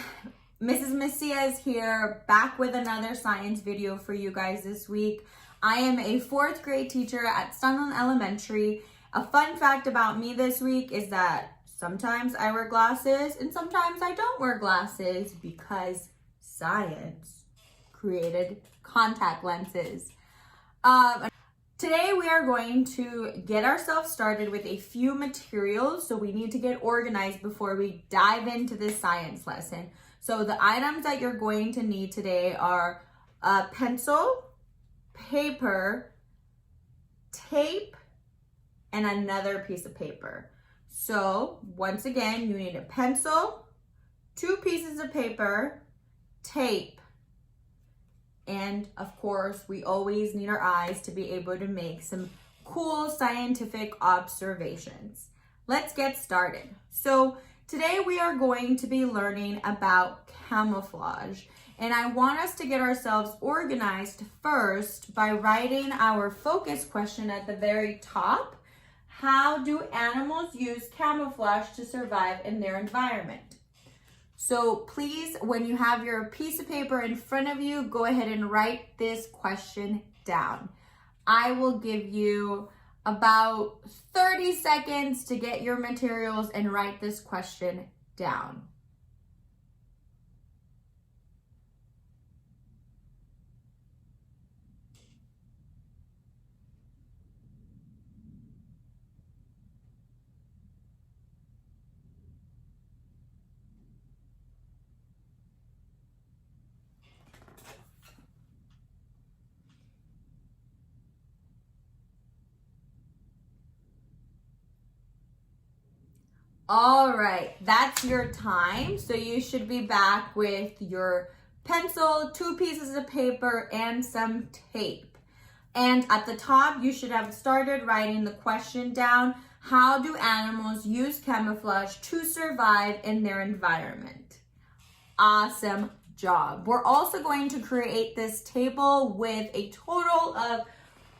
Mrs. Messia is here, back with another science video for you guys this week. I am a 4th grade teacher at Stunland Elementary. A fun fact about me this week is that sometimes I wear glasses and sometimes I don't wear glasses because science created contact lenses. Today we are going to get ourselves started with a few materials, so we need to get organized before we dive into this science lesson. So the items that you're going to need today are a pencil, paper, tape, and another piece of paper. So once again, you need a pencil, 2 pieces of paper, tape, and of course, we always need our eyes to be able to make some cool scientific observations. Let's get started. So today we are going to be learning about camouflage, and I want us to get ourselves organized first by writing our focus question at the very top. How do animals use camouflage to survive in their environment? So please, when you have your piece of paper in front of you, go ahead and write this question down. I will give you about 30 seconds to get your materials and write this question down. All right, that's your time. So you should be back with your pencil, 2 pieces of paper, and some tape. And at the top, you should have started writing the question down. How do animals use camouflage to survive in their environment? Awesome job. We're also going to create this table with a total of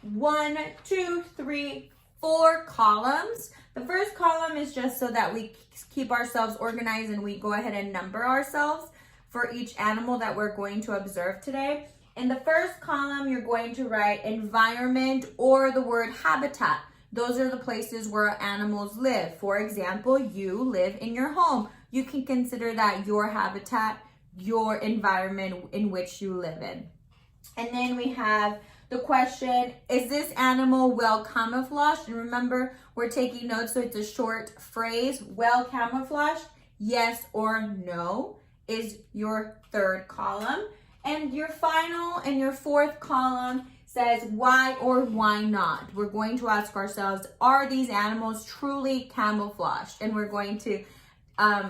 1, 2, 3, 4 columns. The first column is just so that we keep ourselves organized and we go ahead and number ourselves for each animal that we're going to observe today. In the first column, you're going to write environment or the word habitat. Those are the places where animals live. For example, you live in your home. You can consider that your habitat, your environment in which you live in. And then we have the question, is this animal well camouflaged? And remember, we're taking notes, so it's a short phrase. Well camouflaged, yes or no, is your third column. And your final and your fourth column says why or why not. We're going to ask ourselves, are these animals truly camouflaged? And we're going to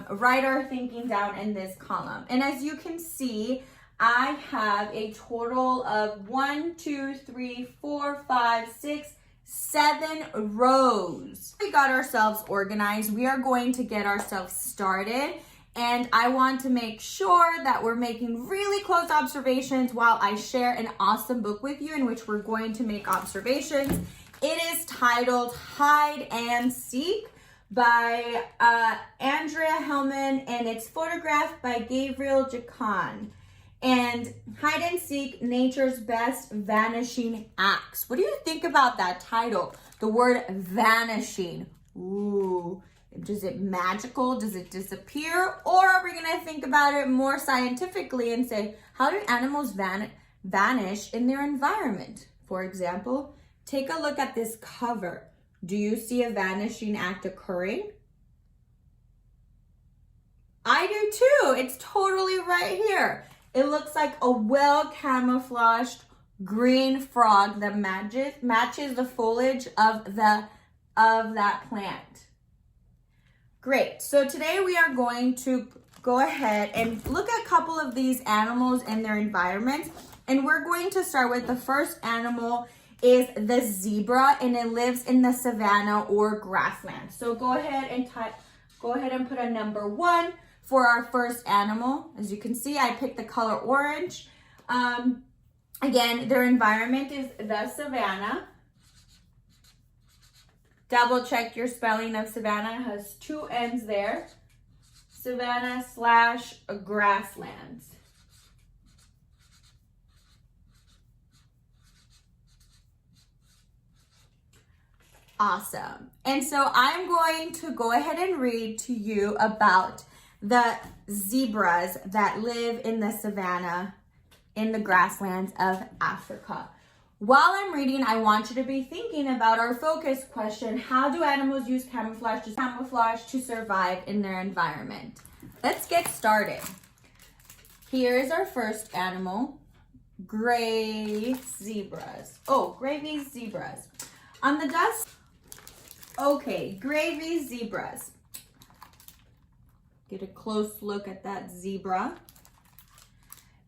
write our thinking down in this column. And as you can see, I have a total of 1, 2, 3, 4, 5, 6, 7 rows. We got ourselves organized. We are going to get ourselves started. And I want to make sure that we're making really close observations while I share an awesome book with you in which we're going to make observations. It is titled Hide and Seek by Andrea Hellman, and it's photographed by Gabriel Jacan. And Hide and Seek, Nature's Best Vanishing Acts. What do you think about that title? The word vanishing. Ooh, is it magical? Does it disappear? Or are we gonna think about it more scientifically and say, how do animals vanish in their environment? For example, take a look at this cover. Do you see a vanishing act occurring? I do too. It's totally right here. It looks like a well-camouflaged green frog that matches the foliage of that plant. Great. So today we are going to go ahead and look at a couple of these animals and their environments. And we're going to start with the first animal is the zebra, and it lives in the savanna or grassland. So go ahead and put a number 1. For our first animal. As you can see, I picked the color orange. Again, their environment is the savanna. Double check your spelling of savanna. It has 2 N's there. Savanna / grasslands. Awesome. And so I'm going to go ahead and read to you about the zebras that live in the savanna, in the grasslands of Africa. While I'm reading, I want you to be thinking about our focus question. How do animals use camouflage to survive in their environment? Let's get started. Here's our first animal, gray zebras. Oh, gravy zebras. On the dust, okay, gravy zebras. Get a close look at that zebra.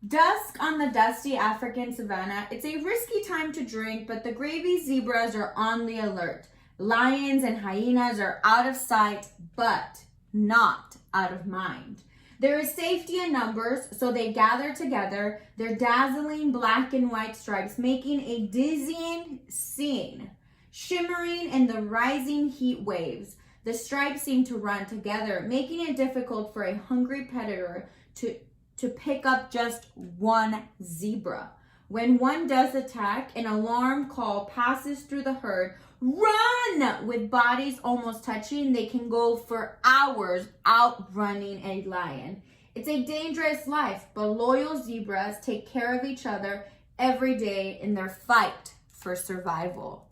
Dusk on the dusty African savanna. It's a risky time to drink, but the gravy zebras are on the alert. Lions and hyenas are out of sight, but not out of mind. There is safety in numbers, so they gather together, their dazzling black and white stripes making a dizzying scene, shimmering in the rising heat waves. The stripes seem to run together, making it difficult for a hungry predator to pick up just one zebra. When one does attack, an alarm call passes through the herd. Run! With bodies almost touching, they can go for hours outrunning a lion. It's a dangerous life, but loyal zebras take care of each other every day in their fight for survival.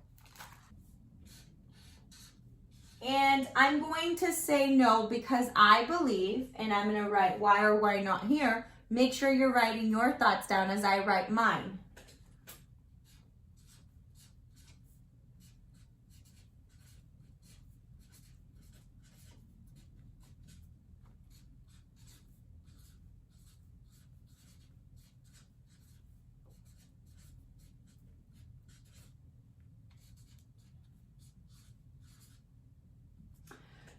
And I'm going to say no because I believe, and I'm going to write why or why not here. Make sure you're writing your thoughts down as I write mine.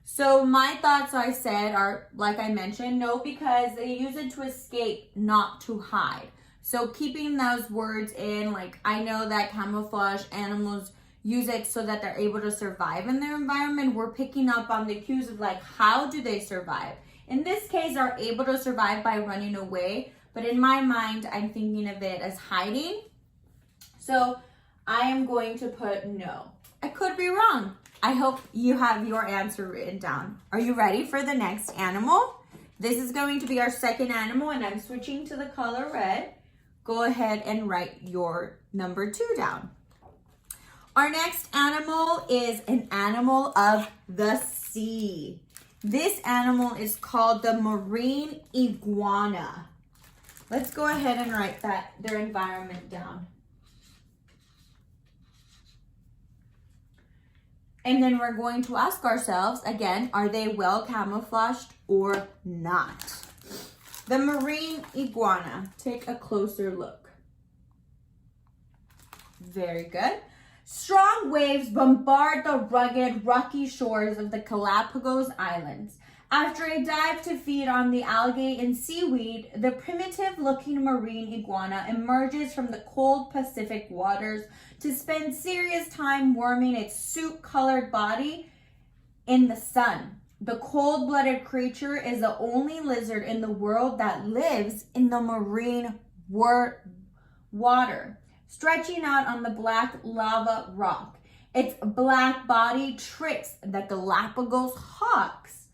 So my thoughts, I said, are, like I mentioned, no, because they use it to escape, not to hide. So keeping those words in, like, I know that camouflage animals use it so that they're able to survive in their environment. We're picking up on the cues of, like, how do they survive? In this case, are able to survive by running away. But in my mind, I'm thinking of it as hiding. So I am going to put no. I could be wrong. I hope you have your answer written down. Are you ready for the next animal? This is going to be our second animal, and I'm switching to the color red. Go ahead and write your number 2 down. Our next animal is an animal of the sea. This animal is called the marine iguana. Let's go ahead and write their environment down. And then we're going to ask ourselves, again, are they well camouflaged or not? The marine iguana. Take a closer look. Very good. Strong waves bombard the rugged, rocky shores of the Galapagos Islands. After a dive to feed on the algae and seaweed, the primitive-looking marine iguana emerges from the cold Pacific waters to spend serious time warming its soup-colored body in the sun. The cold-blooded creature is the only lizard in the world that lives in the marine water, stretching out on the black lava rock. Its black body tricks the Galapagos hawks,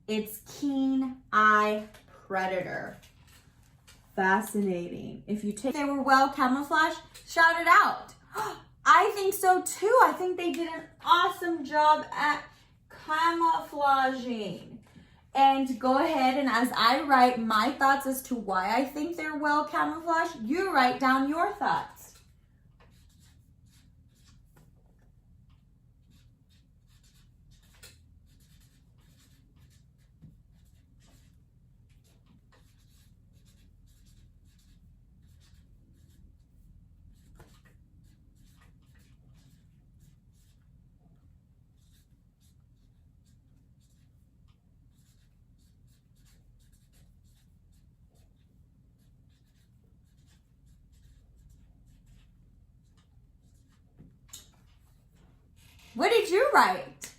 its keen-eye predator. Fascinating. If you take they were well camouflaged, shout it out. I think so too. I think they did an awesome job at camouflaging. And go ahead, and as I write my thoughts as to why I think they're well camouflaged, you write down your thoughts. What did you write?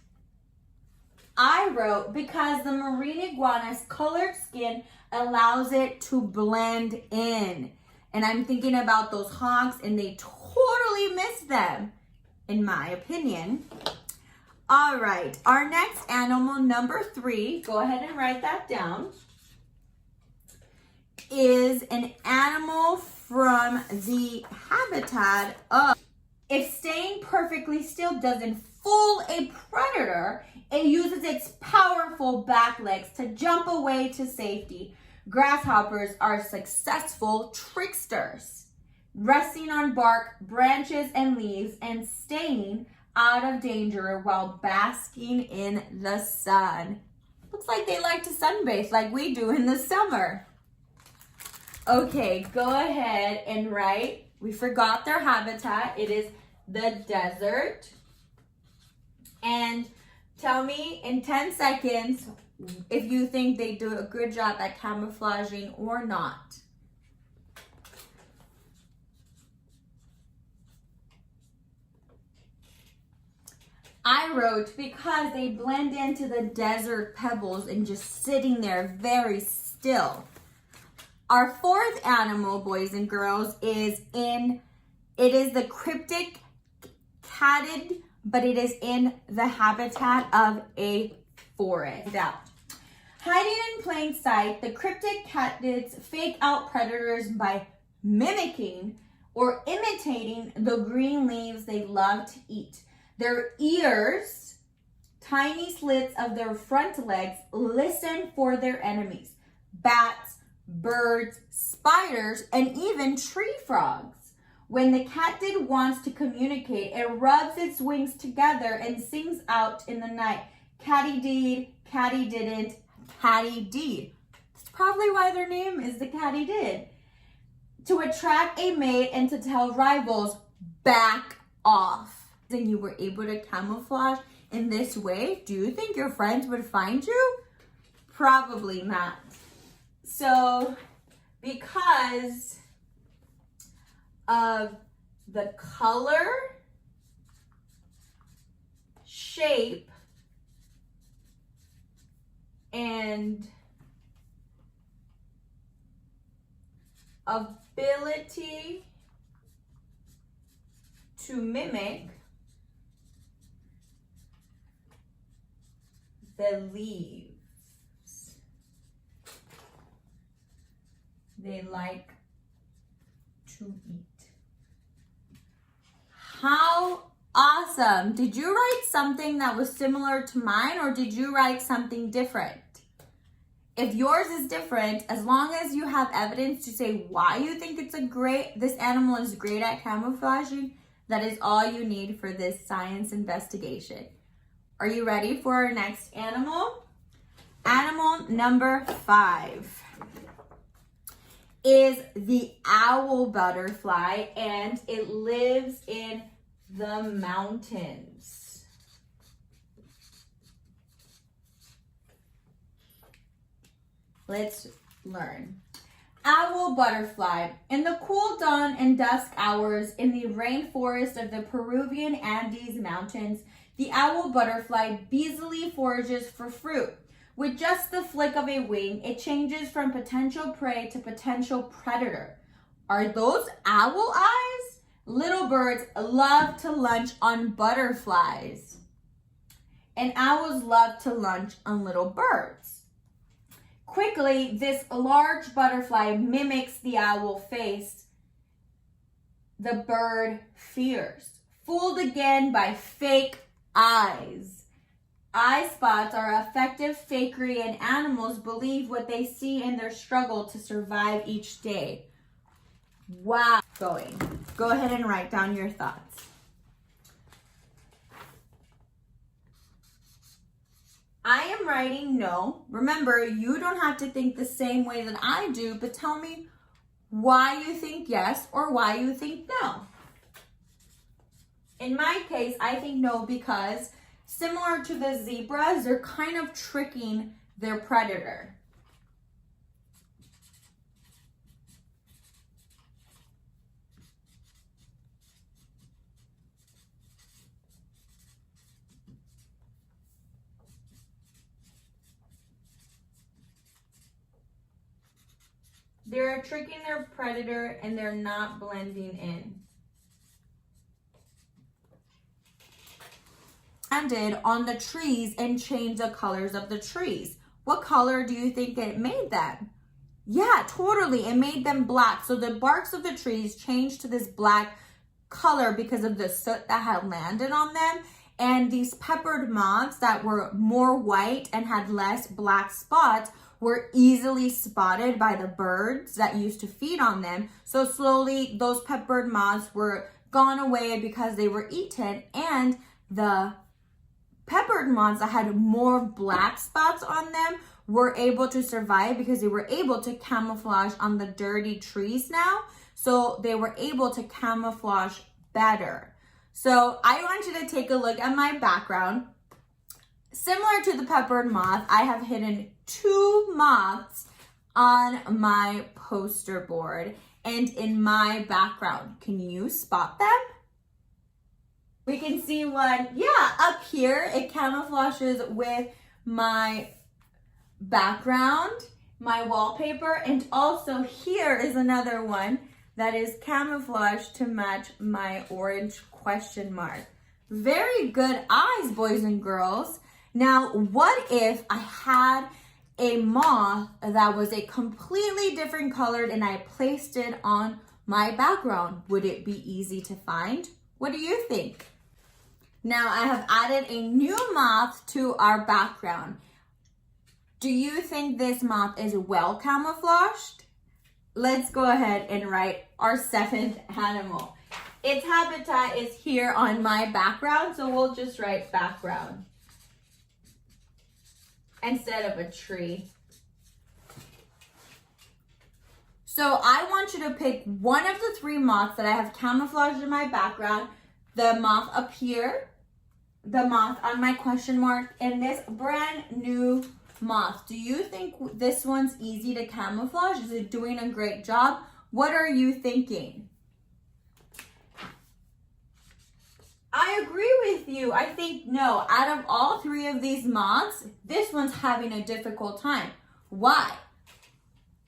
I wrote, because the marine iguana's colored skin allows it to blend in. And I'm thinking about those hawks, and they totally missed them, in my opinion. All right, our next animal, number 3, go ahead and write that down, is an animal from the habitat of, if staying perfectly still doesn't fool a predator, it uses its powerful back legs to jump away to safety. Grasshoppers are successful tricksters, resting on bark, branches, and leaves, and staying out of danger while basking in the sun. Looks like they like to sunbathe like we do in the summer. Okay, go ahead and write. We forgot their habitat. It is the desert. And tell me in 10 seconds if you think they do a good job at camouflaging or not. I wrote, because they blend into the desert pebbles and just sitting there very still. Our fourth animal, boys and girls, it is the cryptic catid, but it is in the habitat of a forest. Hiding in plain sight, the cryptic catids fake out predators by mimicking or imitating the green leaves they love to eat. Their ears, tiny slits of their front legs, listen for their enemies. Bats, birds, spiders, and even tree frogs. When the catid wants to communicate, it rubs its wings together and sings out in the night, catty deed, catty didn't, catty deed. That's probably why their name is the catty did. To attract a mate and to tell rivals, back off. Then you were able to camouflage in this way, do you think your friends would find you? Probably not. So, because of the color, shape, and ability to mimic the leaves, they like to eat. How awesome! Did you write something that was similar to mine, or did you write something different? If yours is different, as long as you have evidence to say why you think this animal is great at camouflaging, that is all you need for this science investigation. Are you ready for our next animal? Animal number 5 is the owl butterfly, and it lives in the mountains. Let's learn. Owl butterfly. In the cool dawn and dusk hours in the rainforest of the Peruvian Andes Mountains, the owl butterfly busily forages for fruit. With just the flick of a wing, it changes from potential prey to potential predator. Are those owl eyes? Little birds love to lunch on butterflies, and owls love to lunch on little birds. Quickly, this large butterfly mimics the owl face the bird fears. Fooled again by fake eyes. Eye spots are effective fakery, and animals believe what they see in their struggle to survive each day. Wow. Go ahead and write down your thoughts. I am writing no. Remember, you don't have to think the same way that I do, but tell me why you think yes or why you think no. In my case, I think no because similar to the zebras, they're kind of tricking their predator. They're tricking their predator and they're not blending in. Landed on the trees and changed the colors of the trees. What color do you think it made them? Yeah, totally. It made them black. So the barks of the trees changed to this black color because of the soot that had landed on them. And these peppered moths that were more white and had less black spots were easily spotted by the birds that used to feed on them. So slowly those peppered moths were gone away because they were eaten, and the peppered moths that had more black spots on them were able to survive because they were able to camouflage on the dirty trees now. So they were able to camouflage better. So I want you to take a look at my background. Similar to the peppered moth, I have hidden 2 moths on my poster board and in my background. Can you spot them? We can see one, yeah, up here. It camouflages with my background, my wallpaper, and also here is another one that is camouflaged to match my orange question mark. Very good eyes, boys and girls. Now, what if I had a moth that was a completely different color and I placed it on my background? Would it be easy to find? What do you think? Now, I have added a new moth to our background. Do you think this moth is well camouflaged? Let's go ahead and write our 7th animal. Its habitat is here on my background, so we'll just write background instead of a tree. So I want you to pick one of the 3 moths that I have camouflaged in my background. The moth up here, the moth on my question mark and this brand new moth. Do you think this one's easy to camouflage? Is it doing a great job? What are you thinking? I agree with you. I think no. Out of all three of these moths, this one's having a difficult time. Why?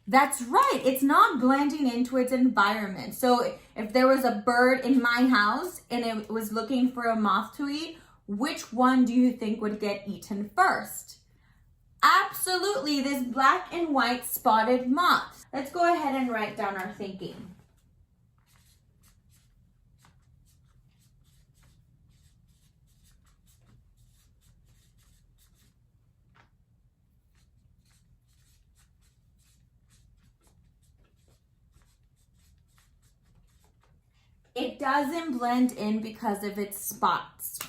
That's right. It's not blending into its environment. So if there was a bird in my house and it was looking for a moth to eat, which one do you think would get eaten first? Absolutely, this black and white spotted moth. Let's go ahead and write down our thinking. It doesn't blend in because of its spots.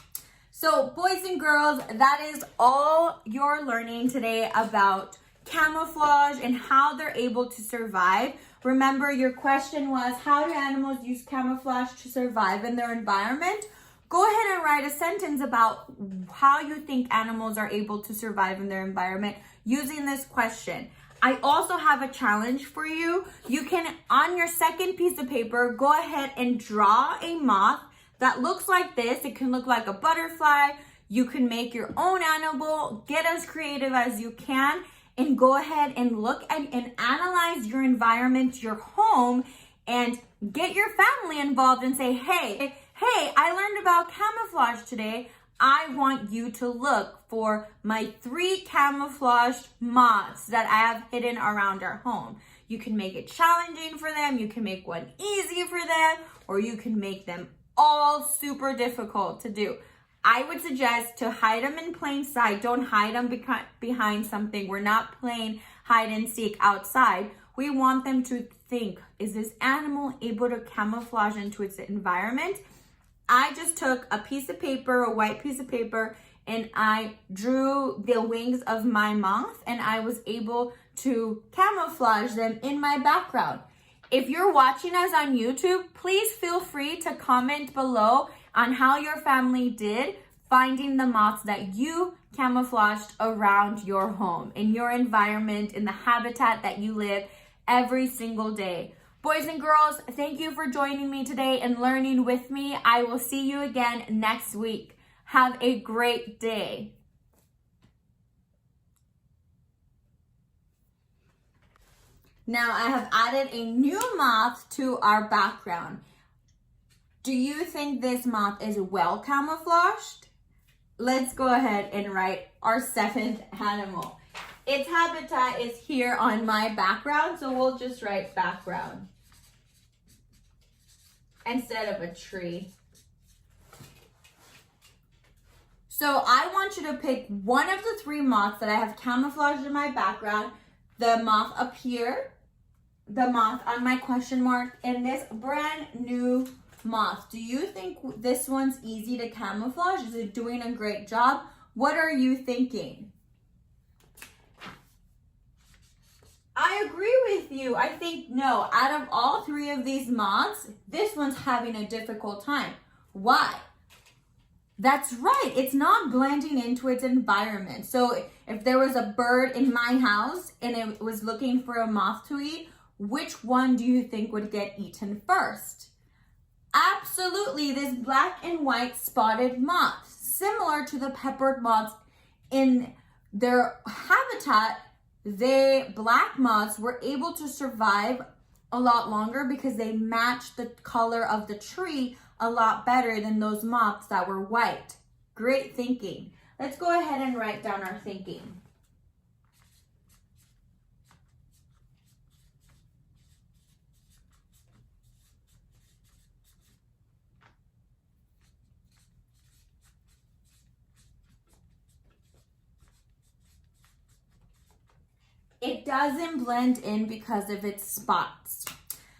So boys and girls, that is all you're learning today about camouflage and how they're able to survive. Remember, your question was, how do animals use camouflage to survive in their environment? Go ahead and write a sentence about how you think animals are able to survive in their environment using this question. I also have a challenge for you. You can, on your second piece of paper, go ahead and draw a moth that looks like this. It can look like a butterfly. You can make your own animal. Get as creative as you can and go ahead and look at and analyze your environment, your home, and get your family involved and say, hey, I learned about camouflage today. I want you to look for my 3 camouflaged moths that I have hidden around our home. You can make it challenging for them. You can make one easy for them, or you can make them all super difficult to do. I would suggest to hide them in plain sight. Don't hide them behind something. We're not playing hide and seek outside. We want them to think, is this animal able to camouflage into its environment? I just took a piece of paper, a white piece of paper, and I drew the wings of my moth, and I was able to camouflage them in my background. If you're watching us on YouTube, please feel free to comment below on how your family did finding the moths that you camouflaged around your home, in your environment, in the habitat that you live every single day. Boys and girls, thank you for joining me today and learning with me. I will see you again next week. Have a great day. Now I have added a new moth to our background. Do you think this moth is well camouflaged? Let's go ahead and write our 7th animal. Its habitat is here on my background, so we'll just write background instead of a tree. So I want you to pick one of the 3 moths that I have camouflaged in my background. The moth up here, the moth on my question mark, and this brand new moth. Do you think this one's easy to camouflage? Is it doing a great job? What are you thinking? I agree with you. I think no. Out of all 3 of these moths, this one's having a difficult time. Why? That's right. It's not blending into its environment. So if there was a bird in my house and it was looking for a moth to eat, which one do you think would get eaten first? Absolutely, this black and white spotted moth, similar to the peppered moths in their habitat. Black moths were able to survive a lot longer because they matched the color of the tree a lot better than those moths that were white. Great thinking. Let's go ahead and write down our thinking. It doesn't blend in because of its spots.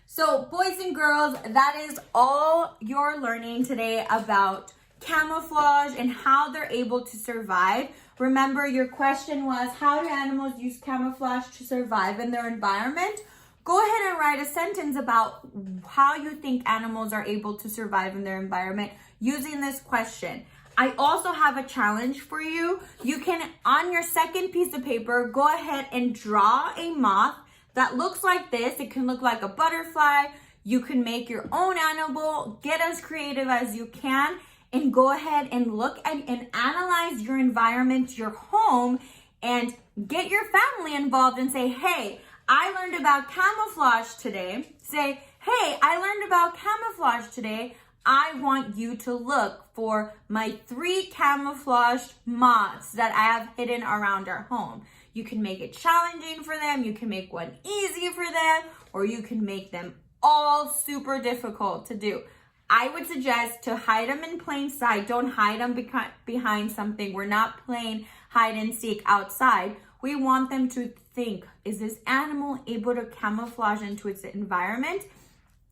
So boys and girls, that is all you're learning today about camouflage and how they're able to survive. Remember, your question was, how do animals use camouflage to survive in their environment? Go ahead and write a sentence about how you think animals are able to survive in their environment using this question. I also have a challenge for you. You can, on your second piece of paper, go ahead and draw a moth that looks like this. It can look like a butterfly. You can make your own animal, get as creative as you can, and go ahead and look and analyze your environment, your home, and get your family involved and say, hey, I learned about camouflage today. Say, hey, I learned about camouflage today. I want you to look for my 3 camouflaged moths that I have hidden around our home. You can make it challenging for them. You can make one easy for them, or you can make them all super difficult to do. I would suggest to hide them in plain sight. Don't hide them behind something. We're not playing hide and seek outside. We want them to think, is this animal able to camouflage into its environment?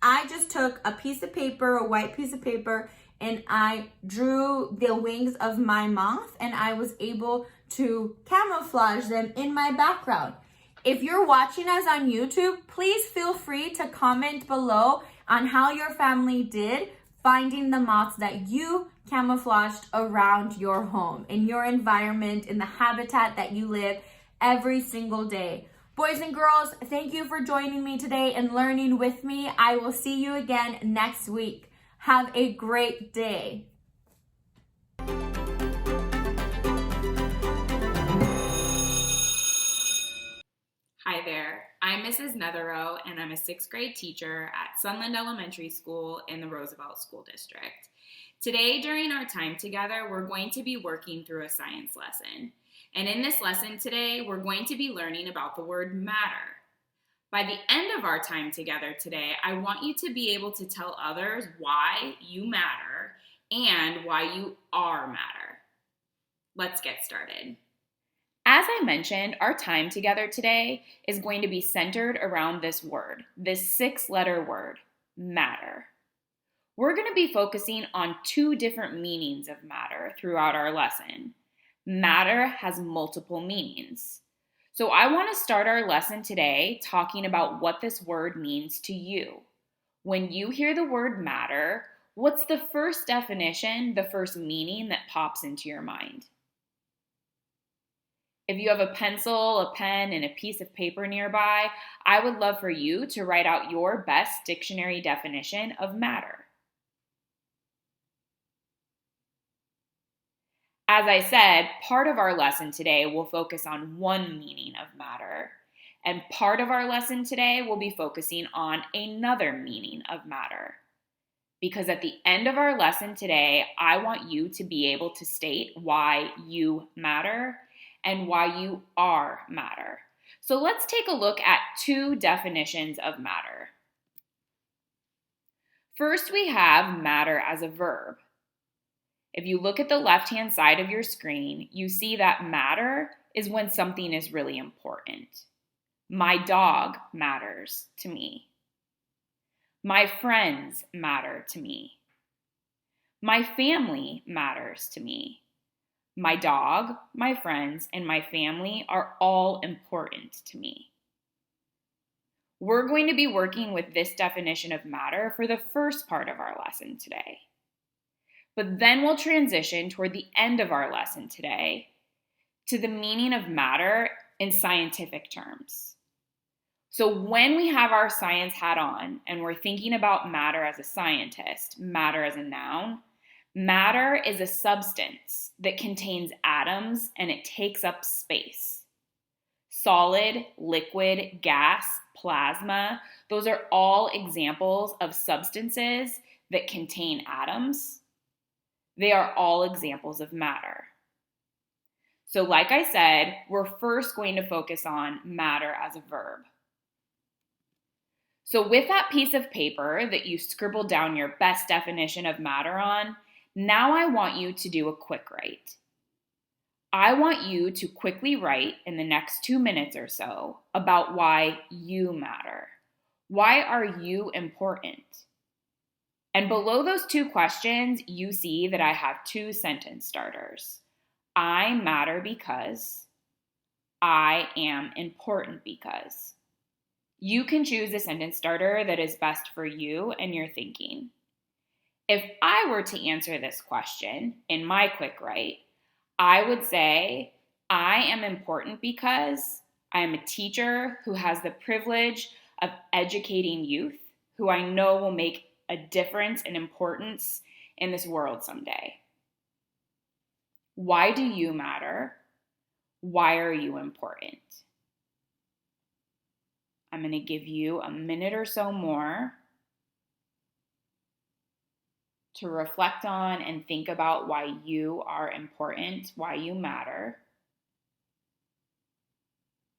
I just took a piece of paper, a white piece of paper, and I drew the wings of my moth, and I was able to camouflage them in my background. If you're watching us on YouTube, please feel free to comment below on how your family did finding the moths that you camouflaged around your home, in your environment, in the habitat that you live every single day. Boys and girls, thank you for joining me today and learning with me. I will see you again next week. Have a great day. Hi there, I'm Mrs. Netherow, and I'm a 6th grade teacher at Sunland Elementary School in the Roosevelt School District. Today, during our time together, we're going to be working through a science lesson. And in this lesson today, we're going to be learning about the word matter. By the end of our time together today, I want you to be able to tell others why you matter and why you are matter. Let's get started. As I mentioned, our time together today is going to be centered around this word, this 6-letter word, matter. We're going to be focusing on 2 different meanings of matter throughout our lesson. Matter has multiple meanings. So I want to start our lesson today talking about what this word means to you. When you hear the word matter, what's the first definition, the first meaning that pops into your mind? If you have a pencil, a pen, and a piece of paper nearby, I would love for you to write out your best dictionary definition of matter. As I said, part of our lesson today will focus on one meaning of matter, and part of our lesson today will be focusing on another meaning of matter. Because at the end of our lesson today, I want you to be able to state why you matter and why you are matter. So let's take a look at 2 definitions of matter. First, we have matter as a verb. If you look at the left-hand side of your screen, you see that matter is when something is really important. My dog matters to me. My friends matter to me. My family matters to me. My dog, my friends, and my family are all important to me. We're going to be working with this definition of matter for the first part of our lesson today. But then we'll transition toward the end of our lesson today to the meaning of matter in scientific terms. So when we have our science hat on and we're thinking about matter as a scientist, matter as a noun, matter is a substance that contains atoms and it takes up space. Solid, liquid, gas, plasma, those are all examples of substances that contain atoms. They are all examples of matter. So like I said, we're first going to focus on matter as a verb. So with that piece of paper that you scribbled down your best definition of matter on, now I want you to do a quick write. I want you to quickly write in the next 2 minutes or so about why you matter. Why are you important? And below those 2 questions, you see that I have 2 sentence starters. I matter because. I am important because. You can choose a sentence starter that is best for you and your thinking. If I were to answer this question in my quick write, I would say I am important because I am a teacher who has the privilege of educating youth who I know will make a difference and importance in this world someday. Why do you matter? Why are you important? I'm going to give you a minute or so more to reflect on and think about why you are important, why you matter.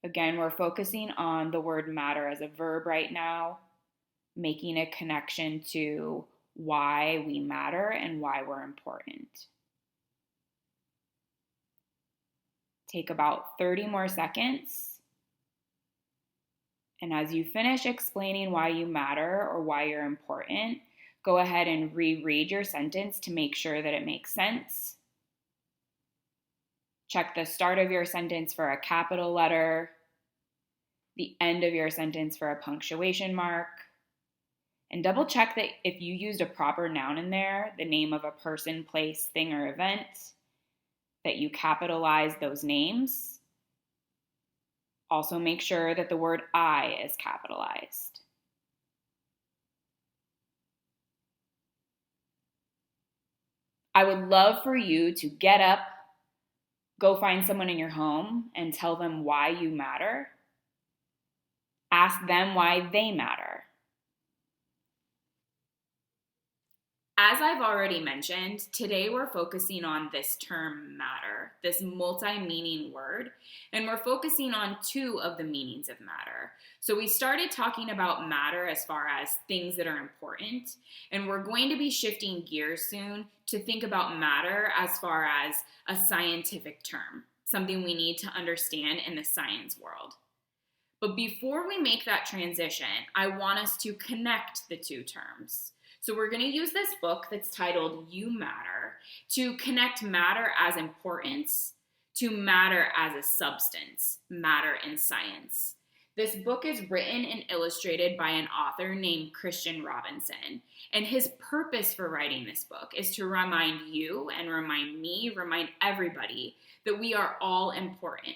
Again, we're focusing on the word matter as a verb right now, making a connection to why we matter and why we're important. Take about 30 more seconds. And as you finish explaining why you matter or why you're important, go ahead and reread your sentence to make sure that it makes sense. Check the start of your sentence for a capital letter, the end of your sentence for a punctuation mark, and double check that if you used a proper noun in there, the name of a person, place, thing, or event, that you capitalize those names. Also make sure that the word I is capitalized. I would love for you to get up, go find someone in your home and tell them why you matter. Ask them why they matter. As I've already mentioned, today we're focusing on this term matter, this multi-meaning word, and we're focusing on two of the meanings of matter. So we started talking about matter as far as things that are important, and we're going to be shifting gears soon to think about matter as far as a scientific term, something we need to understand in the science world. But before we make that transition, I want us to connect the two terms. So we're going to use this book that's titled You Matter to connect matter as importance to matter as a substance, matter in science. This book is written and illustrated by an author named Christian Robinson. And his purpose for writing this book is to remind you and remind me, remind everybody that we are all important.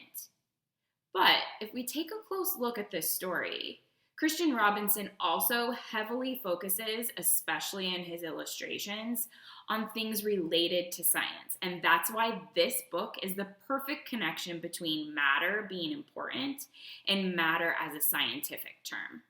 But if we take a close look at this story, Christian Robinson also heavily focuses, especially in his illustrations, on things related to science. And that's why this book is the perfect connection between matter being important and matter as a scientific term.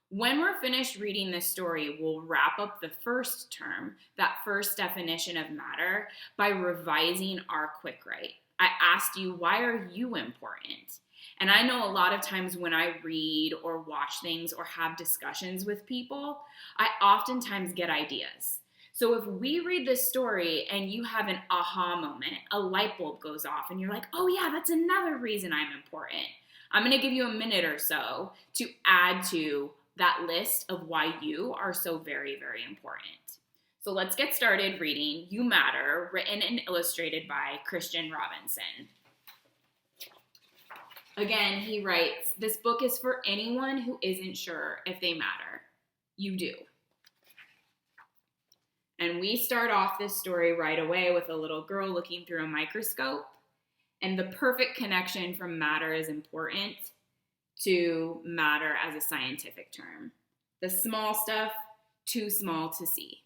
When we're finished reading this story, we'll wrap up the first term, that first definition of matter, by revising our quick write. I asked you, why are you important? And I know a lot of times when I read or watch things or have discussions with people, I oftentimes get ideas. So if we read this story and you have an aha moment, a light bulb goes off and you're like, oh yeah, that's another reason I'm important. I'm going to give you a minute or so to add to that list of why you are so very, very important. So let's get started reading You Matter, written and illustrated by Christian Robinson. Again, he writes, this book is for anyone who isn't sure if they matter. You do. And we start off this story right away with a little girl looking through a microscope, and the perfect connection from matter is important to matter as a scientific term. The small stuff, too small to see.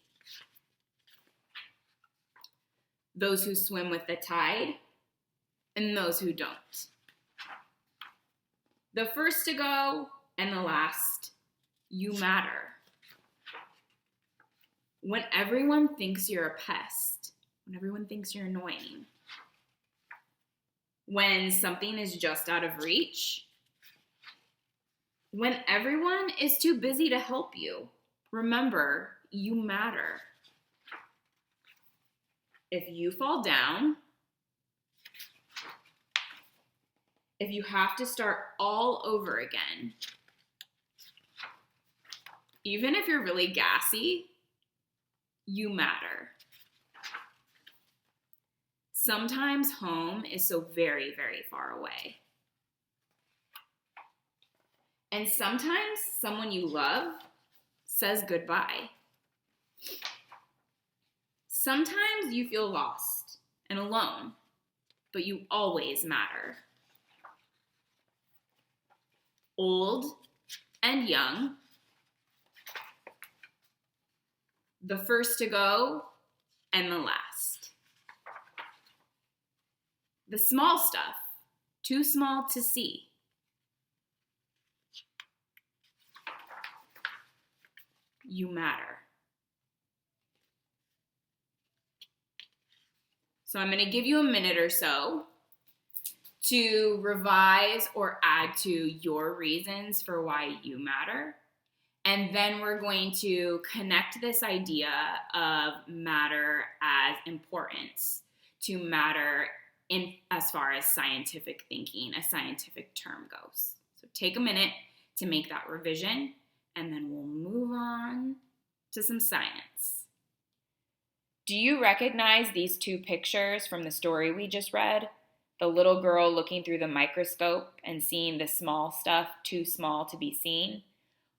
Those who swim with the tide, and those who don't. The first to go and the last, you matter. When everyone thinks you're a pest, when everyone thinks you're annoying, when something is just out of reach, when everyone is too busy to help you, remember, you matter. If you fall down, if you have to start all over again, even if you're really gassy, you matter. Sometimes home is so very, very far away. And sometimes someone you love says goodbye. Sometimes you feel lost and alone, but you always matter. Old and young, the first to go and the last. The small stuff, too small to see. You matter. So I'm going to give you a minute or so to revise or add to your reasons for why you matter. And then we're going to connect this idea of matter as importance to matter in as far as scientific thinking, a scientific term goes. So take a minute to make that revision, and then we'll move on to some science. Do you recognize these two pictures from the story we just read? The little girl looking through the microscope and seeing the small stuff too small to be seen?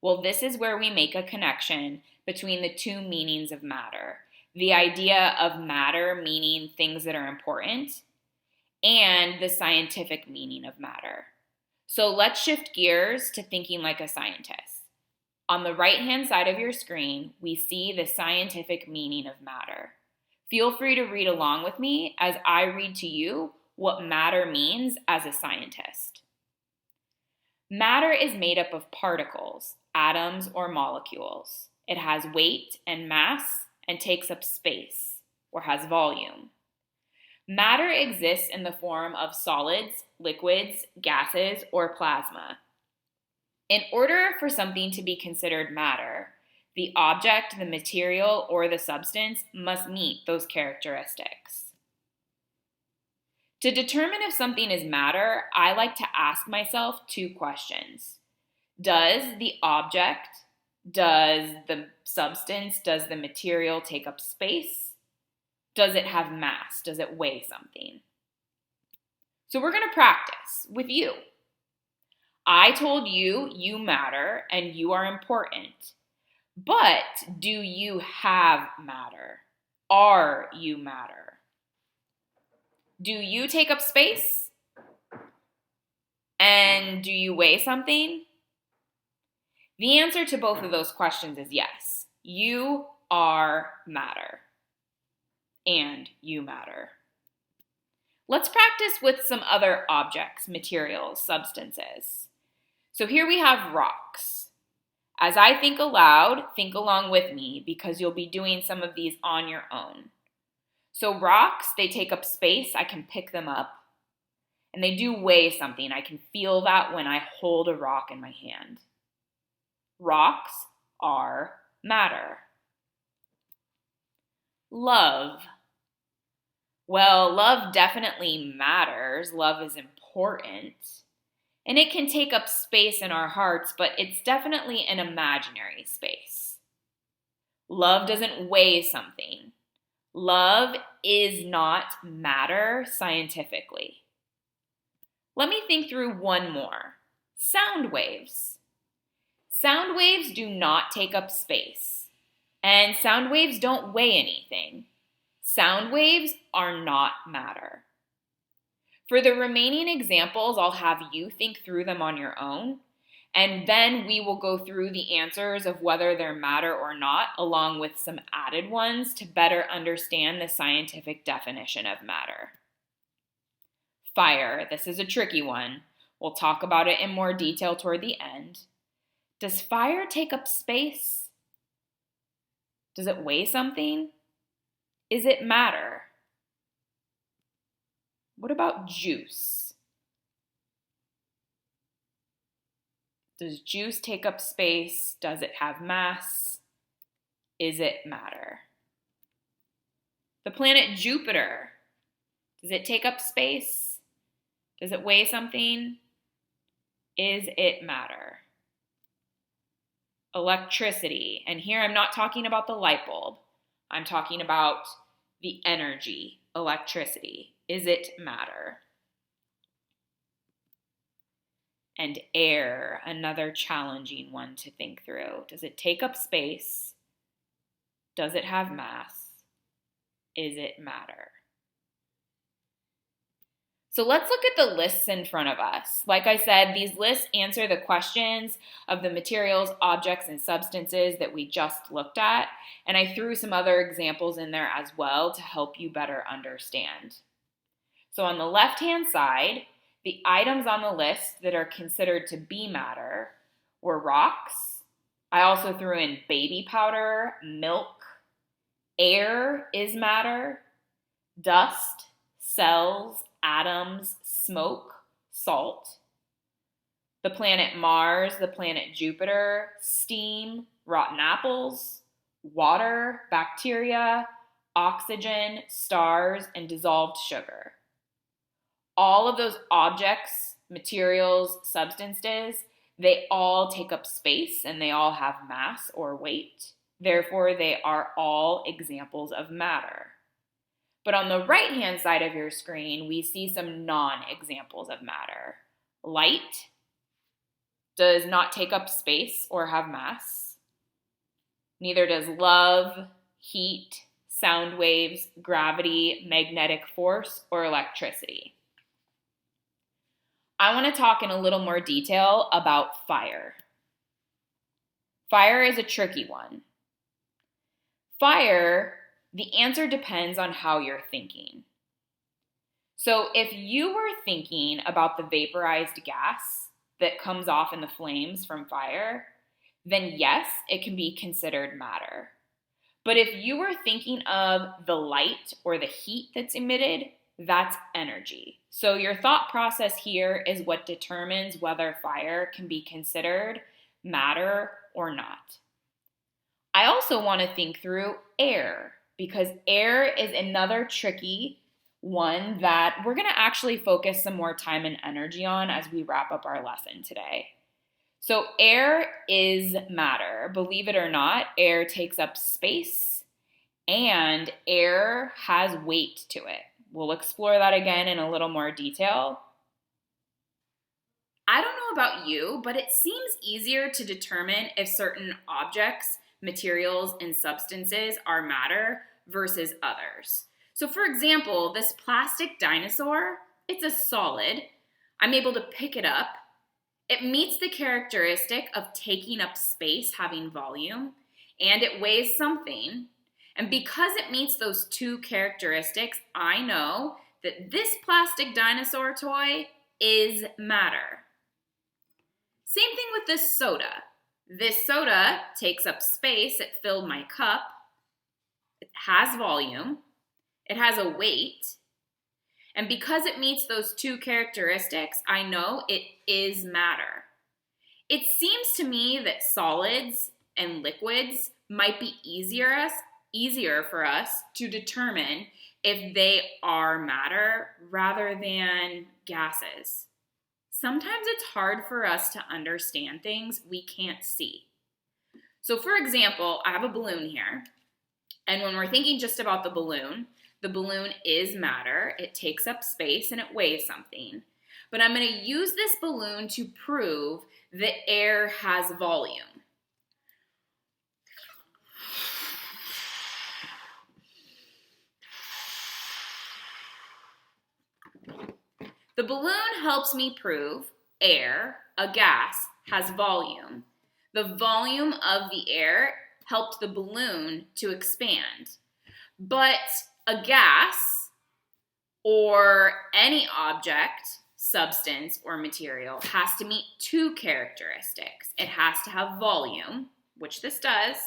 Well, this is where we make a connection between the two meanings of matter. The idea of matter meaning things that are important, and the scientific meaning of matter. So let's shift gears to thinking like a scientist. On the right-hand side of your screen, we see the scientific meaning of matter. Feel free to read along with me as I read to you what matter means as a scientist. Matter is made up of particles, atoms, or molecules. It has weight and mass and takes up space, or has volume. Matter exists in the form of solids, liquids, gases, or plasma. In order for something to be considered matter, the object, the material, or the substance must meet those characteristics. To determine if something is matter, I like to ask myself two questions. Does the object, does the substance, does the material take up space? Does it have mass? Does it weigh something? So we're going to practice with you. I told you you matter and you are important. But do you have matter? Are you matter? Do you take up space? And do you weigh something? The answer to both of those questions is yes. You are matter. And you matter. Let's practice with some other objects, materials, substances. So here we have rocks. As I think aloud, think along with me because you'll be doing some of these on your own. So rocks, they take up space. I can pick them up. And they do weigh something. I can feel that when I hold a rock in my hand. Rocks are matter. Love. Well, love definitely matters. Love is important. And it can take up space in our hearts, but it's definitely an imaginary space. Love doesn't weigh something. Love is not matter scientifically. Let me think through one more. Sound waves. Sound waves do not take up space. And sound waves don't weigh anything. Sound waves are not matter. For the remaining examples, I'll have you think through them on your own, and then we will go through the answers of whether they're matter or not, along with some added ones to better understand the scientific definition of matter. Fire. This is a tricky one. We'll talk about it in more detail toward the end. Does fire take up space? Does it weigh something? Is it matter? What about juice? Does juice take up space? Does it have mass? Is it matter? The planet Jupiter. Does it take up space? Does it weigh something? Is it matter? Electricity. And here I'm not talking about the light bulb. I'm talking about the energy, electricity. Is it matter? And air, another challenging one to think through. Does it take up space? Does it have mass? is it matter? So let's look at the lists in front of us. Like I said, these lists answer the questions of the materials, objects, and substances that we just looked at, and I threw some other examples in there as well to help you better understand. So on the left-hand side, the items on the list that are considered to be matter were rocks. I also threw in baby powder, milk, air is matter, dust, cells, atoms, smoke, salt, the planet Mars, the planet Jupiter, steam, rotten apples, water, bacteria, oxygen, stars, and dissolved sugar. All of those objects, materials, substances, they all take up space and they all have mass or weight. Therefore, they are all examples of matter. But on the right-hand side of your screen, we see some non-examples of matter. Light does not take up space or have mass. Neither does love, heat, sound waves, gravity, magnetic force, or electricity. I want to talk in a little more detail about fire. Fire is a tricky one. Fire, the answer depends on how you're thinking. So if you were thinking about the vaporized gas that comes off in the flames from fire, then yes, it can be considered matter. But if you were thinking of the light or the heat that's emitted, that's energy. So your thought process here is what determines whether fire can be considered matter or not. I also want to think through air, because air is another tricky one that we're going to actually focus some more time and energy on as we wrap up our lesson today. So air is matter. Believe it or not, air takes up space and air has weight to it. We'll explore that again in a little more detail. I don't know about you, but it seems easier to determine if certain objects, materials, and substances are matter versus others. So for example, this plastic dinosaur, it's a solid. I'm able to pick it up. It meets the characteristic of taking up space, having volume, and it weighs something. And because it meets those two characteristics, I know that this plastic dinosaur toy is matter. Same thing with this soda. This soda takes up space. It filled my cup. It has volume. It has a weight. And because it meets those two characteristics, I know it is matter. It seems to me that solids and liquids might be easier for us to determine if they are matter rather than gases. Sometimes it's hard for us to understand things we can't see. So for example, I have a balloon here, and when we're thinking just about the balloon is matter, it takes up space, and it weighs something. But I'm going to use this balloon to prove that air has volume. The balloon helps me prove air, a gas, has volume. The volume of the air helped the balloon to expand. But a gas, or any object, substance, or material, has to meet two characteristics. It has to have volume, which this does,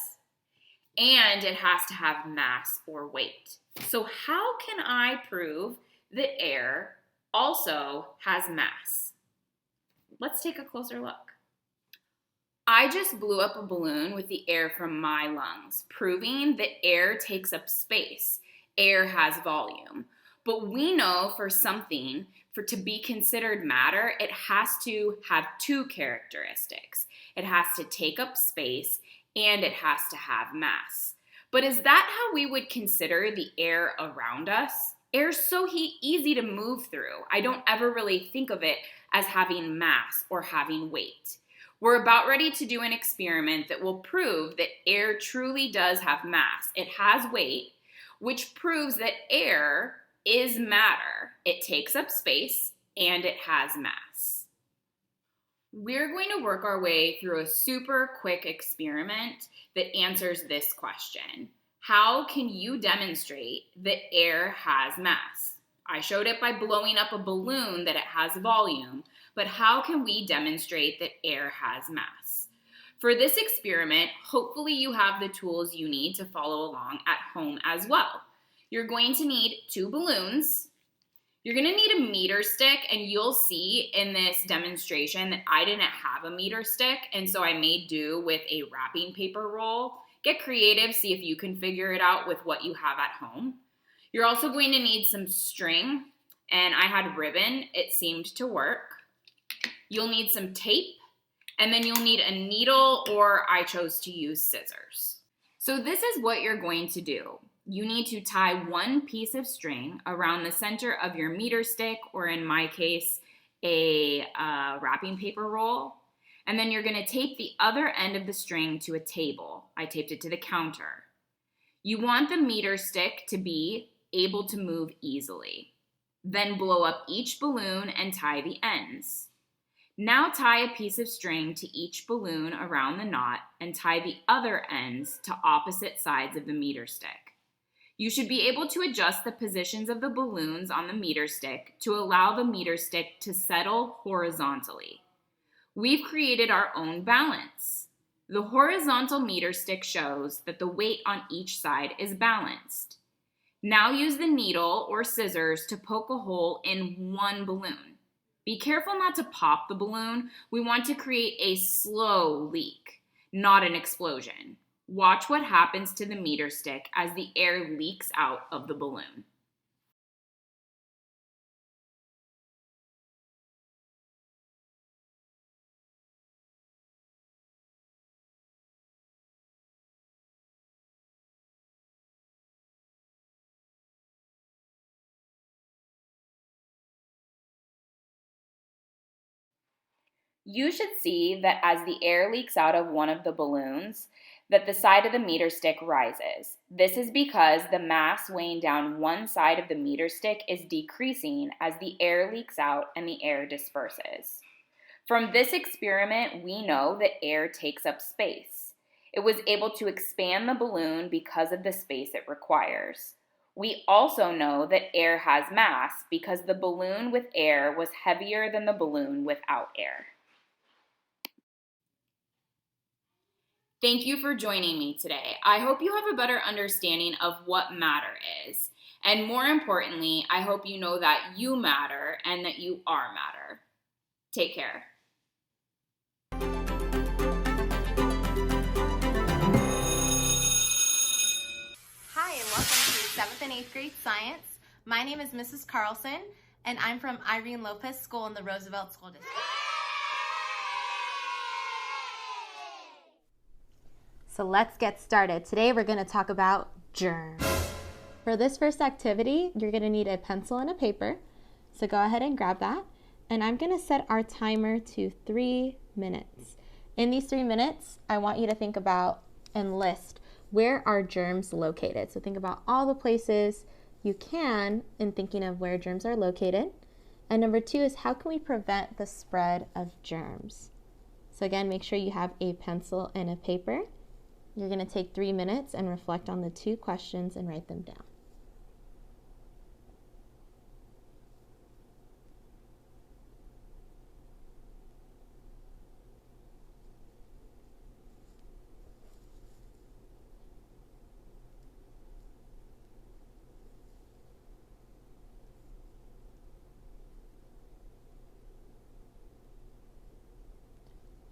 and it has to have mass or weight. So how can I prove that air also has mass? Let's take a closer look. I just blew up a balloon with the air from my lungs, proving that air takes up space. Air has volume. But we know for something, to be considered matter, it has to have two characteristics. It has to take up space and it has to have mass. But is that how we would consider the air around us? Air's so easy to move through. I don't ever really think of it as having mass or having weight. We're about ready to do an experiment that will prove that air truly does have mass. It has weight. which proves that air is matter. It takes up space and it has mass. We're going to work our way through a super quick experiment that answers this question. How can you demonstrate that air has mass? I showed it by blowing up a balloon that it has volume, but how can we demonstrate that air has mass? For this experiment, hopefully you have the tools you need to follow along at home as well. You're going to need 2 balloons. You're going to need a meter stick, and you'll see in this demonstration that I didn't have a meter stick, and so I made do with a wrapping paper roll. Get creative, see if you can figure it out with what you have at home. You're also going to need some string, and I had ribbon. It seemed to work. You'll need some tape, and then you'll need a needle, or I chose to use scissors. So this is what you're going to do. You need to tie 1 piece of string around the center of your meter stick, or in my case, a wrapping paper roll. And then you're going to tape the other end of the string to a table. I taped it to the counter. You want the meter stick to be able to move easily. Then blow up each balloon and tie the ends. Now tie a piece of string to each balloon around the knot and tie the other ends to opposite sides of the meter stick. You should be able to adjust the positions of the balloons on the meter stick to allow the meter stick to settle horizontally. We've created our own balance. The horizontal meter stick shows that the weight on each side is balanced. Now use the needle or scissors to poke a hole in 1 balloon. Be careful not to pop the balloon. We want to create a slow leak, not an explosion. Watch what happens to the meter stick as the air leaks out of the balloon. You should see that as the air leaks out of one of the balloons, that the side of the meter stick rises. This is because the mass weighing down one side of the meter stick is decreasing as the air leaks out and the air disperses. From this experiment, we know that air takes up space. It was able to expand the balloon because of the space it requires. We also know that air has mass because the balloon with air was heavier than the balloon without air. Thank you for joining me today. I hope you have a better understanding of what matter is. And more importantly, I hope you know that you matter and that you are matter. Take care. Hi, and welcome to 7th and 8th grade science. My name is Mrs. Carlson, and I'm from Irene Lopez School in the Roosevelt School District. So let's get started. Today we're going to talk about germs. For this first activity, you're going to need a pencil and a paper. So go ahead and grab that. And I'm going to set our timer to 3 minutes. In these 3 minutes, I want you to think about and list where are germs located. So think about all the places you can in thinking of where germs are located. And number 2 is how can we prevent the spread of germs? So again, make sure you have a pencil and a paper. You're going to take 3 minutes and reflect on the 2 questions and write them down.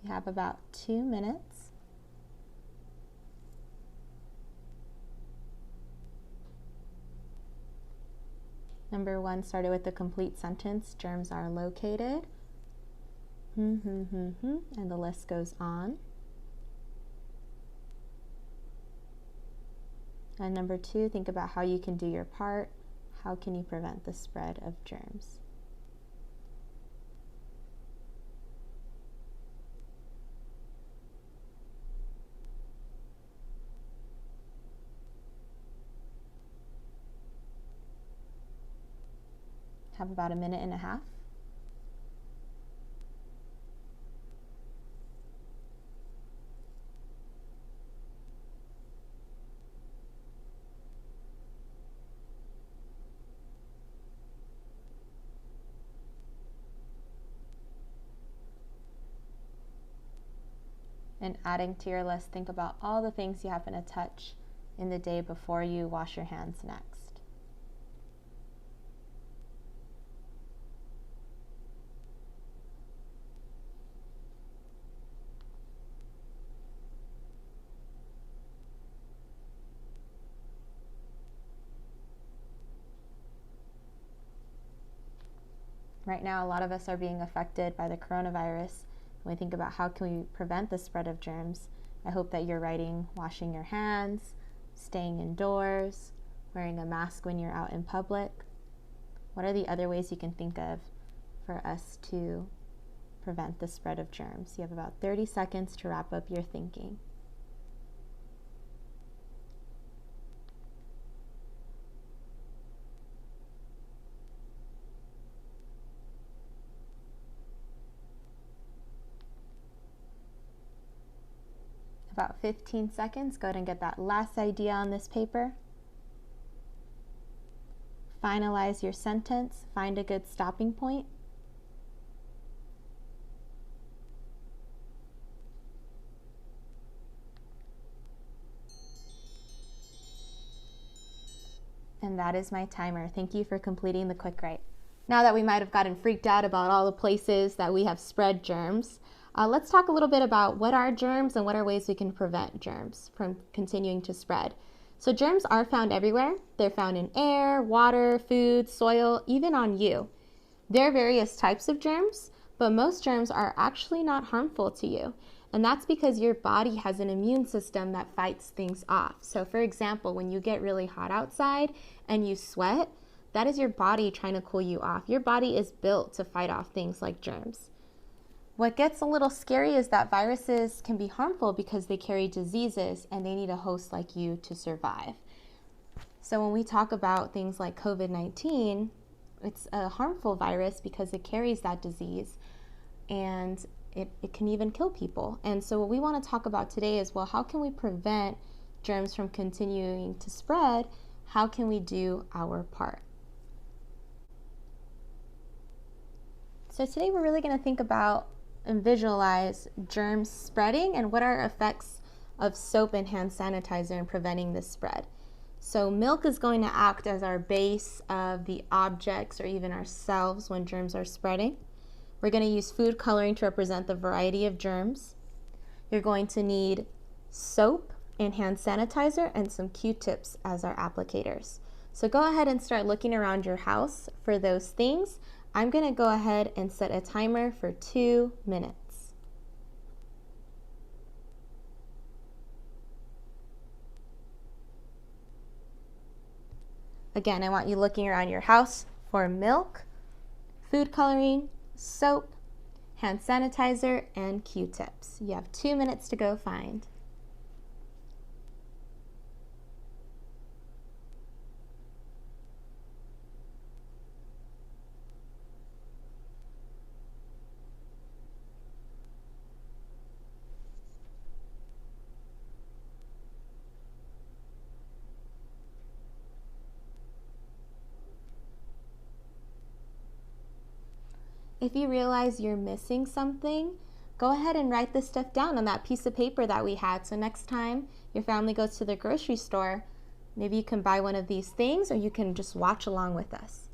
You have about 2 minutes. Number 1 started with the complete sentence, germs are located. And the list goes on. And number 2, think about how you can do your part. How can you prevent the spread of germs? have about a minute and a half. And adding to your list, think about all the things you happen to touch in the day before you wash your hands next. Right now, a lot of us are being affected by the coronavirus. When we think about how can we prevent the spread of germs, I hope that you're writing washing your hands, staying indoors, wearing a mask when you're out in public. What are the other ways you can think of for us to prevent the spread of germs? You have about 30 seconds to wrap up your thinking. About 15 seconds, go ahead and get that last idea on this paper. Finalize your sentence, find a good stopping point. And that is my timer. Thank you for completing the quick write. Now that we might have gotten freaked out about all the places that we have spread germs, let's talk a little bit about what are germs and what are ways we can prevent germs from continuing to spread. So germs are found everywhere. They're found in air, water, food, soil, even on you. There are various types of germs, but most germs are actually not harmful to you. And that's because your body has an immune system that fights things off. So for example, when you get really hot outside and you sweat, that is your body trying to cool you off. Your body is built to fight off things like germs. What gets a little scary is that viruses can be harmful because they carry diseases and they need a host like you to survive. So when we talk about things like COVID-19, it's a harmful virus because it carries that disease and it can even kill people. And so what we want to talk about today is, well, how can we prevent germs from continuing to spread? How can we do our part? So today we're really going to think about and visualize germs spreading and what are effects of soap and hand sanitizer in preventing this spread. So milk is going to act as our base of the objects or even ourselves when germs are spreading. We're going to use food coloring to represent the variety of germs. You're going to need soap and hand sanitizer and some Q-tips as our applicators. So go ahead and start looking around your house for those things. I'm going to go ahead and set a timer for 2 minutes. Again, I want you looking around your house for milk, food coloring, soap, hand sanitizer, and Q-tips. You have 2 minutes to go find. If you realize you're missing something, go ahead and write this stuff down on that piece of paper that we had. So next time your family goes to the grocery store, maybe you can buy one of these things or you can just watch along with us.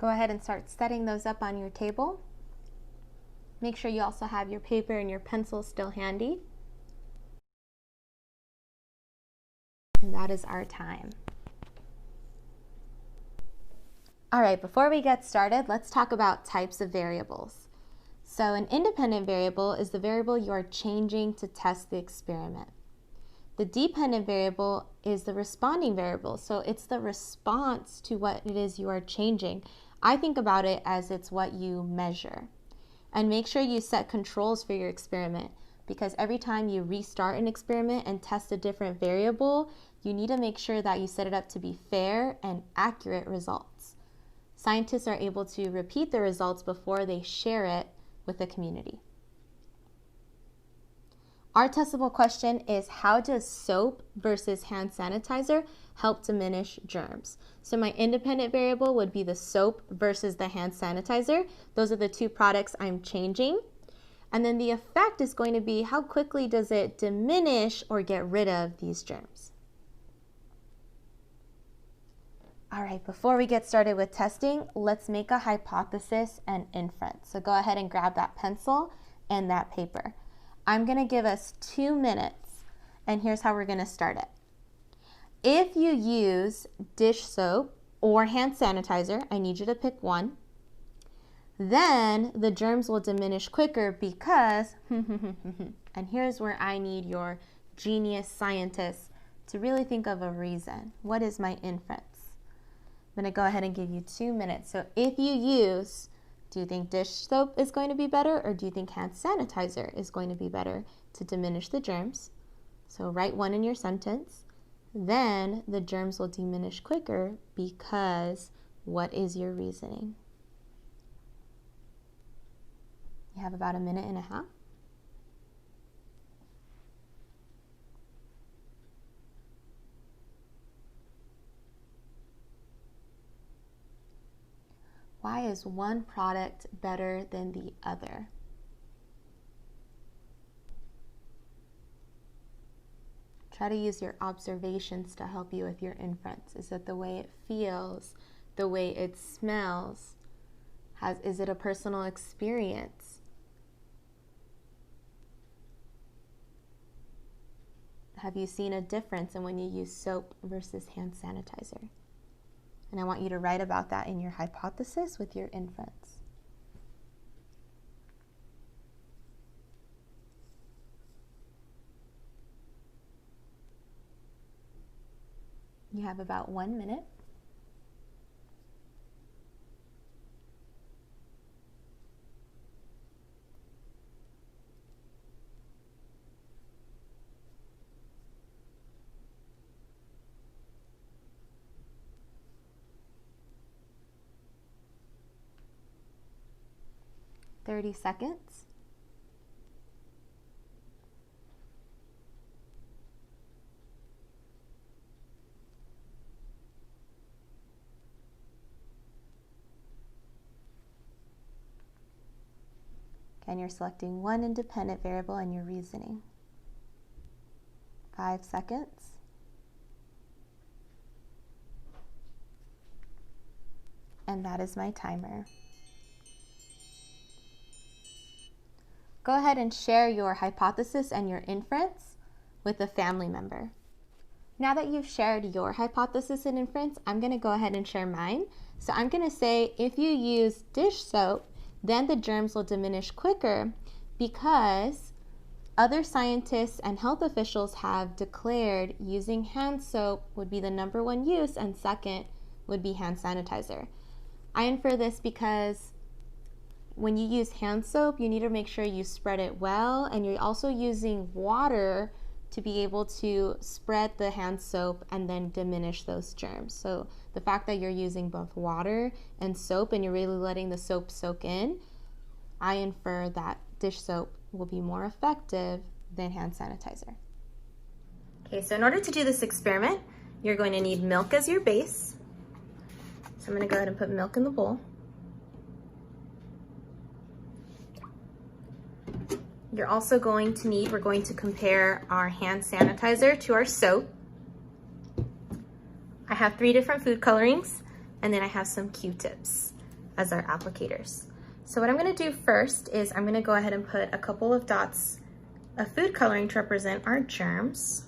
Go ahead and start setting those up on your table. Make sure you also have your paper and your pencil still handy. And that is our time. All right, before we get started, let's talk about types of variables. So an independent variable is the variable you are changing to test the experiment. The dependent variable is the responding variable, so it's the response to what it is you are changing. I think about it as it's what you measure. And make sure you set controls for your experiment, because every time you restart an experiment and test a different variable, you need to make sure that you set it up to be fair and accurate results. Scientists are able to repeat the results before they share it with the community. Our testable question is, how does soap versus hand sanitizer help diminish germs? So my independent variable would be the soap versus the hand sanitizer. Those are the two products I'm changing. And then the effect is going to be, how quickly does it diminish or get rid of these germs? All right, before we get started with testing, let's make a hypothesis and inference. So go ahead and grab that pencil and that paper. I'm going to give us 2 minutes, and here's how we're going to start it. If you use dish soap or hand sanitizer, I need you to pick one, then the germs will diminish quicker because, and here's where I need your genius scientists to really think of a reason. What is my inference? I'm going to go ahead and give you 2 minutes. So if you use, do you think dish soap is going to be better, or do you think hand sanitizer is going to be better to diminish the germs? So write one in your sentence. Then the germs will diminish quicker because what is your reasoning? You have about 1.5 minutes. Why is one product better than the other? Try to use your observations to help you with your inference. Is it the way it feels, the way it smells? Is it a personal experience? Have you seen a difference in when you use soap versus hand sanitizer? And I want you to write about that in your hypothesis with your inference. You have about 1 minute. Thirty seconds. And you're selecting one independent variable and your reasoning. 5 seconds. And that is my timer. Go ahead and share your hypothesis and your inference with a family member. Now that you've shared your hypothesis and inference, I'm going to go ahead and share mine. So I'm going to say, if you use dish soap, then the germs will diminish quicker because other scientists and health officials have declared using hand soap would be the #1 use, and second would be hand sanitizer. I infer this because when you use hand soap, you need to make sure you spread it well, and you're also using water to be able to spread the hand soap and then diminish those germs. So the fact that you're using both water and soap and you're really letting the soap soak in, I infer that dish soap will be more effective than hand sanitizer. Okay, so in order to do this experiment, you're going to need milk as your base. So I'm going to go ahead and put milk in the bowl. You're also going to need, we're going to compare our hand sanitizer to our soap. I have 3 different food colorings, and then I have some Q-tips. as our applicators. So what I'm gonna do first is I'm gonna go ahead and put a couple of dots of food coloring to represent our germs.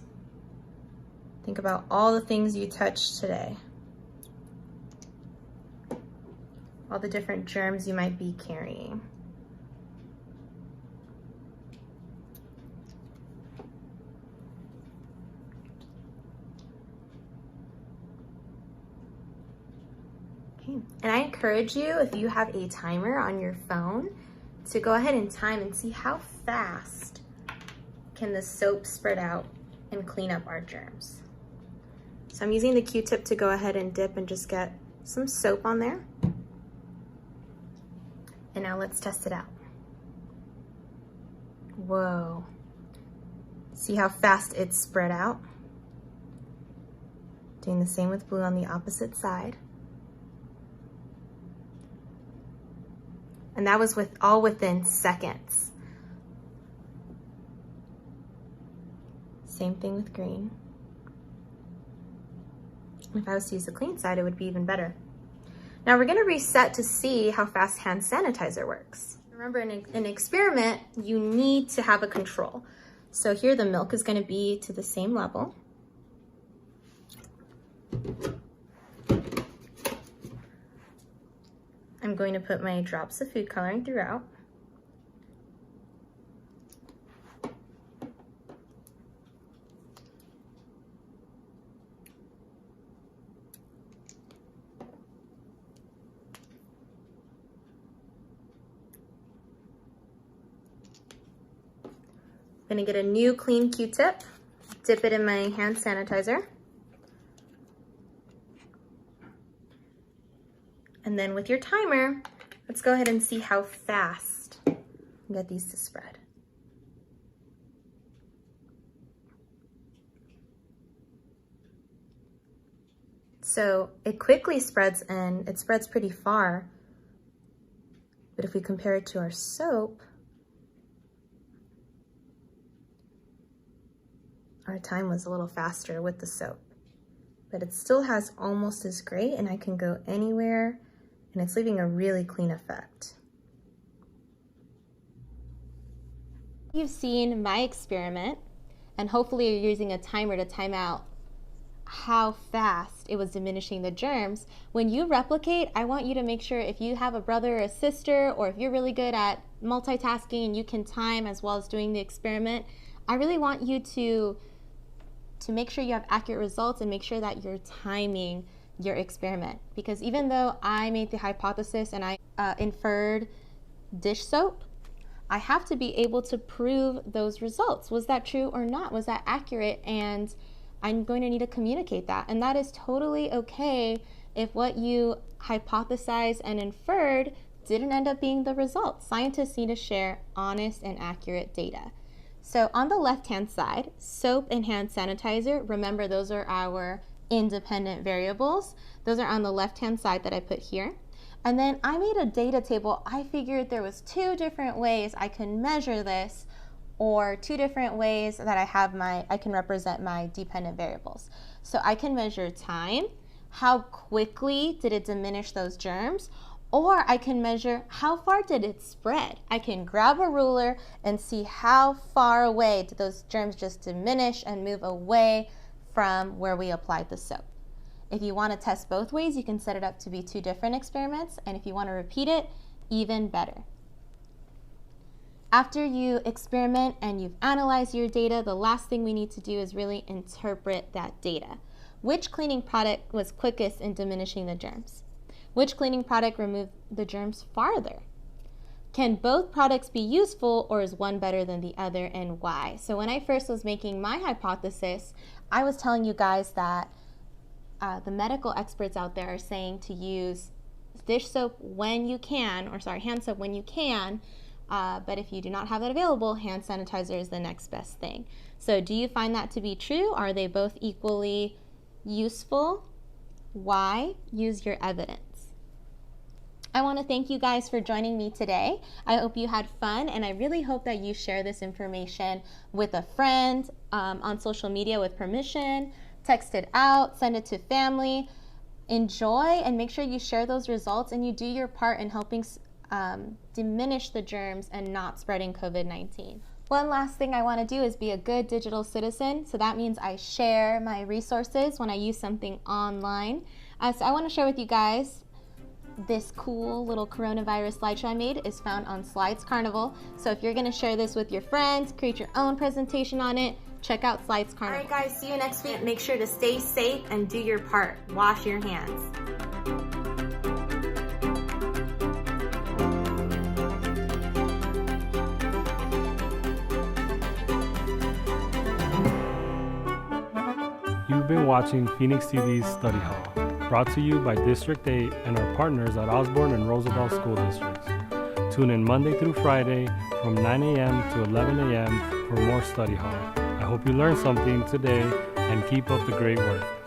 Think about all the things you touched today. All the different germs you might be carrying. Okay. And I encourage you, if you have a timer on your phone, to go ahead and time and see how fast can the soap spread out and clean up our germs. So I'm using the Q-tip to go ahead and dip and just get some soap on there. And now let's test it out. Whoa. See how fast it's spread out? Doing the same with blue on the opposite side. And that was all within seconds. Same thing with green. If I was to use the clean side, it would be even better. Now we're gonna reset to see how fast hand sanitizer works. Remember, in an experiment, you need to have a control. So here the milk is gonna be to the same level. I'm going to put my drops of food coloring throughout. I'm gonna get a new clean Q-tip, dip it in my hand sanitizer. And then with your timer, let's go ahead and see how fast you get these to spread. So it quickly spreads and it spreads pretty far. But if we compare it to our soap, our time was a little faster with the soap. But it still has almost as great, and I can go anywhere, and it's leaving a really clean effect. You've seen my experiment, and hopefully you're using a timer to time out how fast it was diminishing the germs. When you replicate, I want you to make sure, if you have a brother or a sister, or if you're really good at multitasking and you can time as well as doing the experiment, I really want you to make sure you have accurate results and make sure that you're timing your experiment. Because even though I made the hypothesis and I inferred dish soap, I have to be able to prove those results. Was that true or not? Was that accurate? And I'm going to need to communicate that. And that is totally okay if what you hypothesized and inferred didn't end up being the result. Scientists need to share honest and accurate data. So on the left-hand side, soap and hand sanitizer, remember those are our independent variables. Those are on the left-hand side that I put here. And then I made a data table. I figured there was 2 different ways I can measure this, or 2 different ways that I can represent my dependent variables. So I can measure time, how quickly did it diminish those germs, or I can measure how far did it spread. I can grab a ruler and see how far away did those germs just diminish and move away from where we applied the soap. If you want to test both ways, you can set it up to be 2 different experiments, and if you want to repeat it, even better. After you experiment and you've analyzed your data, the last thing we need to do is really interpret that data. Which cleaning product was quickest in diminishing the germs? Which cleaning product removed the germs farther? Can both products be useful, or is one better than the other, and why? So when I first was making my hypothesis, I was telling you guys that the medical experts out there are saying to use dish soap when you can, hand soap when you can, but if you do not have that available, hand sanitizer is the next best thing. So do you find that to be true? Are they both equally useful? Why? Use your evidence. I want to thank you guys for joining me today. I hope you had fun, and I really hope that you share this information with a friend on social media with permission, text it out, send it to family. enjoy and make sure you share those results and you do your part in helping diminish the germs and not spreading COVID-19. One last thing I want to do is be a good digital citizen. So that means I share my resources when I use something online. So I want to share with you guys this cool little coronavirus slideshow I made is found on Slides Carnival. So if you're going to share this with your friends, create your own presentation on it, check out Slides Carnival. All right, guys, see you next week. Make sure to stay safe and do your part. Wash your hands. You've been watching Phoenix TV's Study Hall, brought to you by District 8 and our partners at Osborn and Roosevelt School Districts. Tune in Monday through Friday from 9 a.m. to 11 a.m. for more Study Hall. I hope you learned something today and keep up the great work.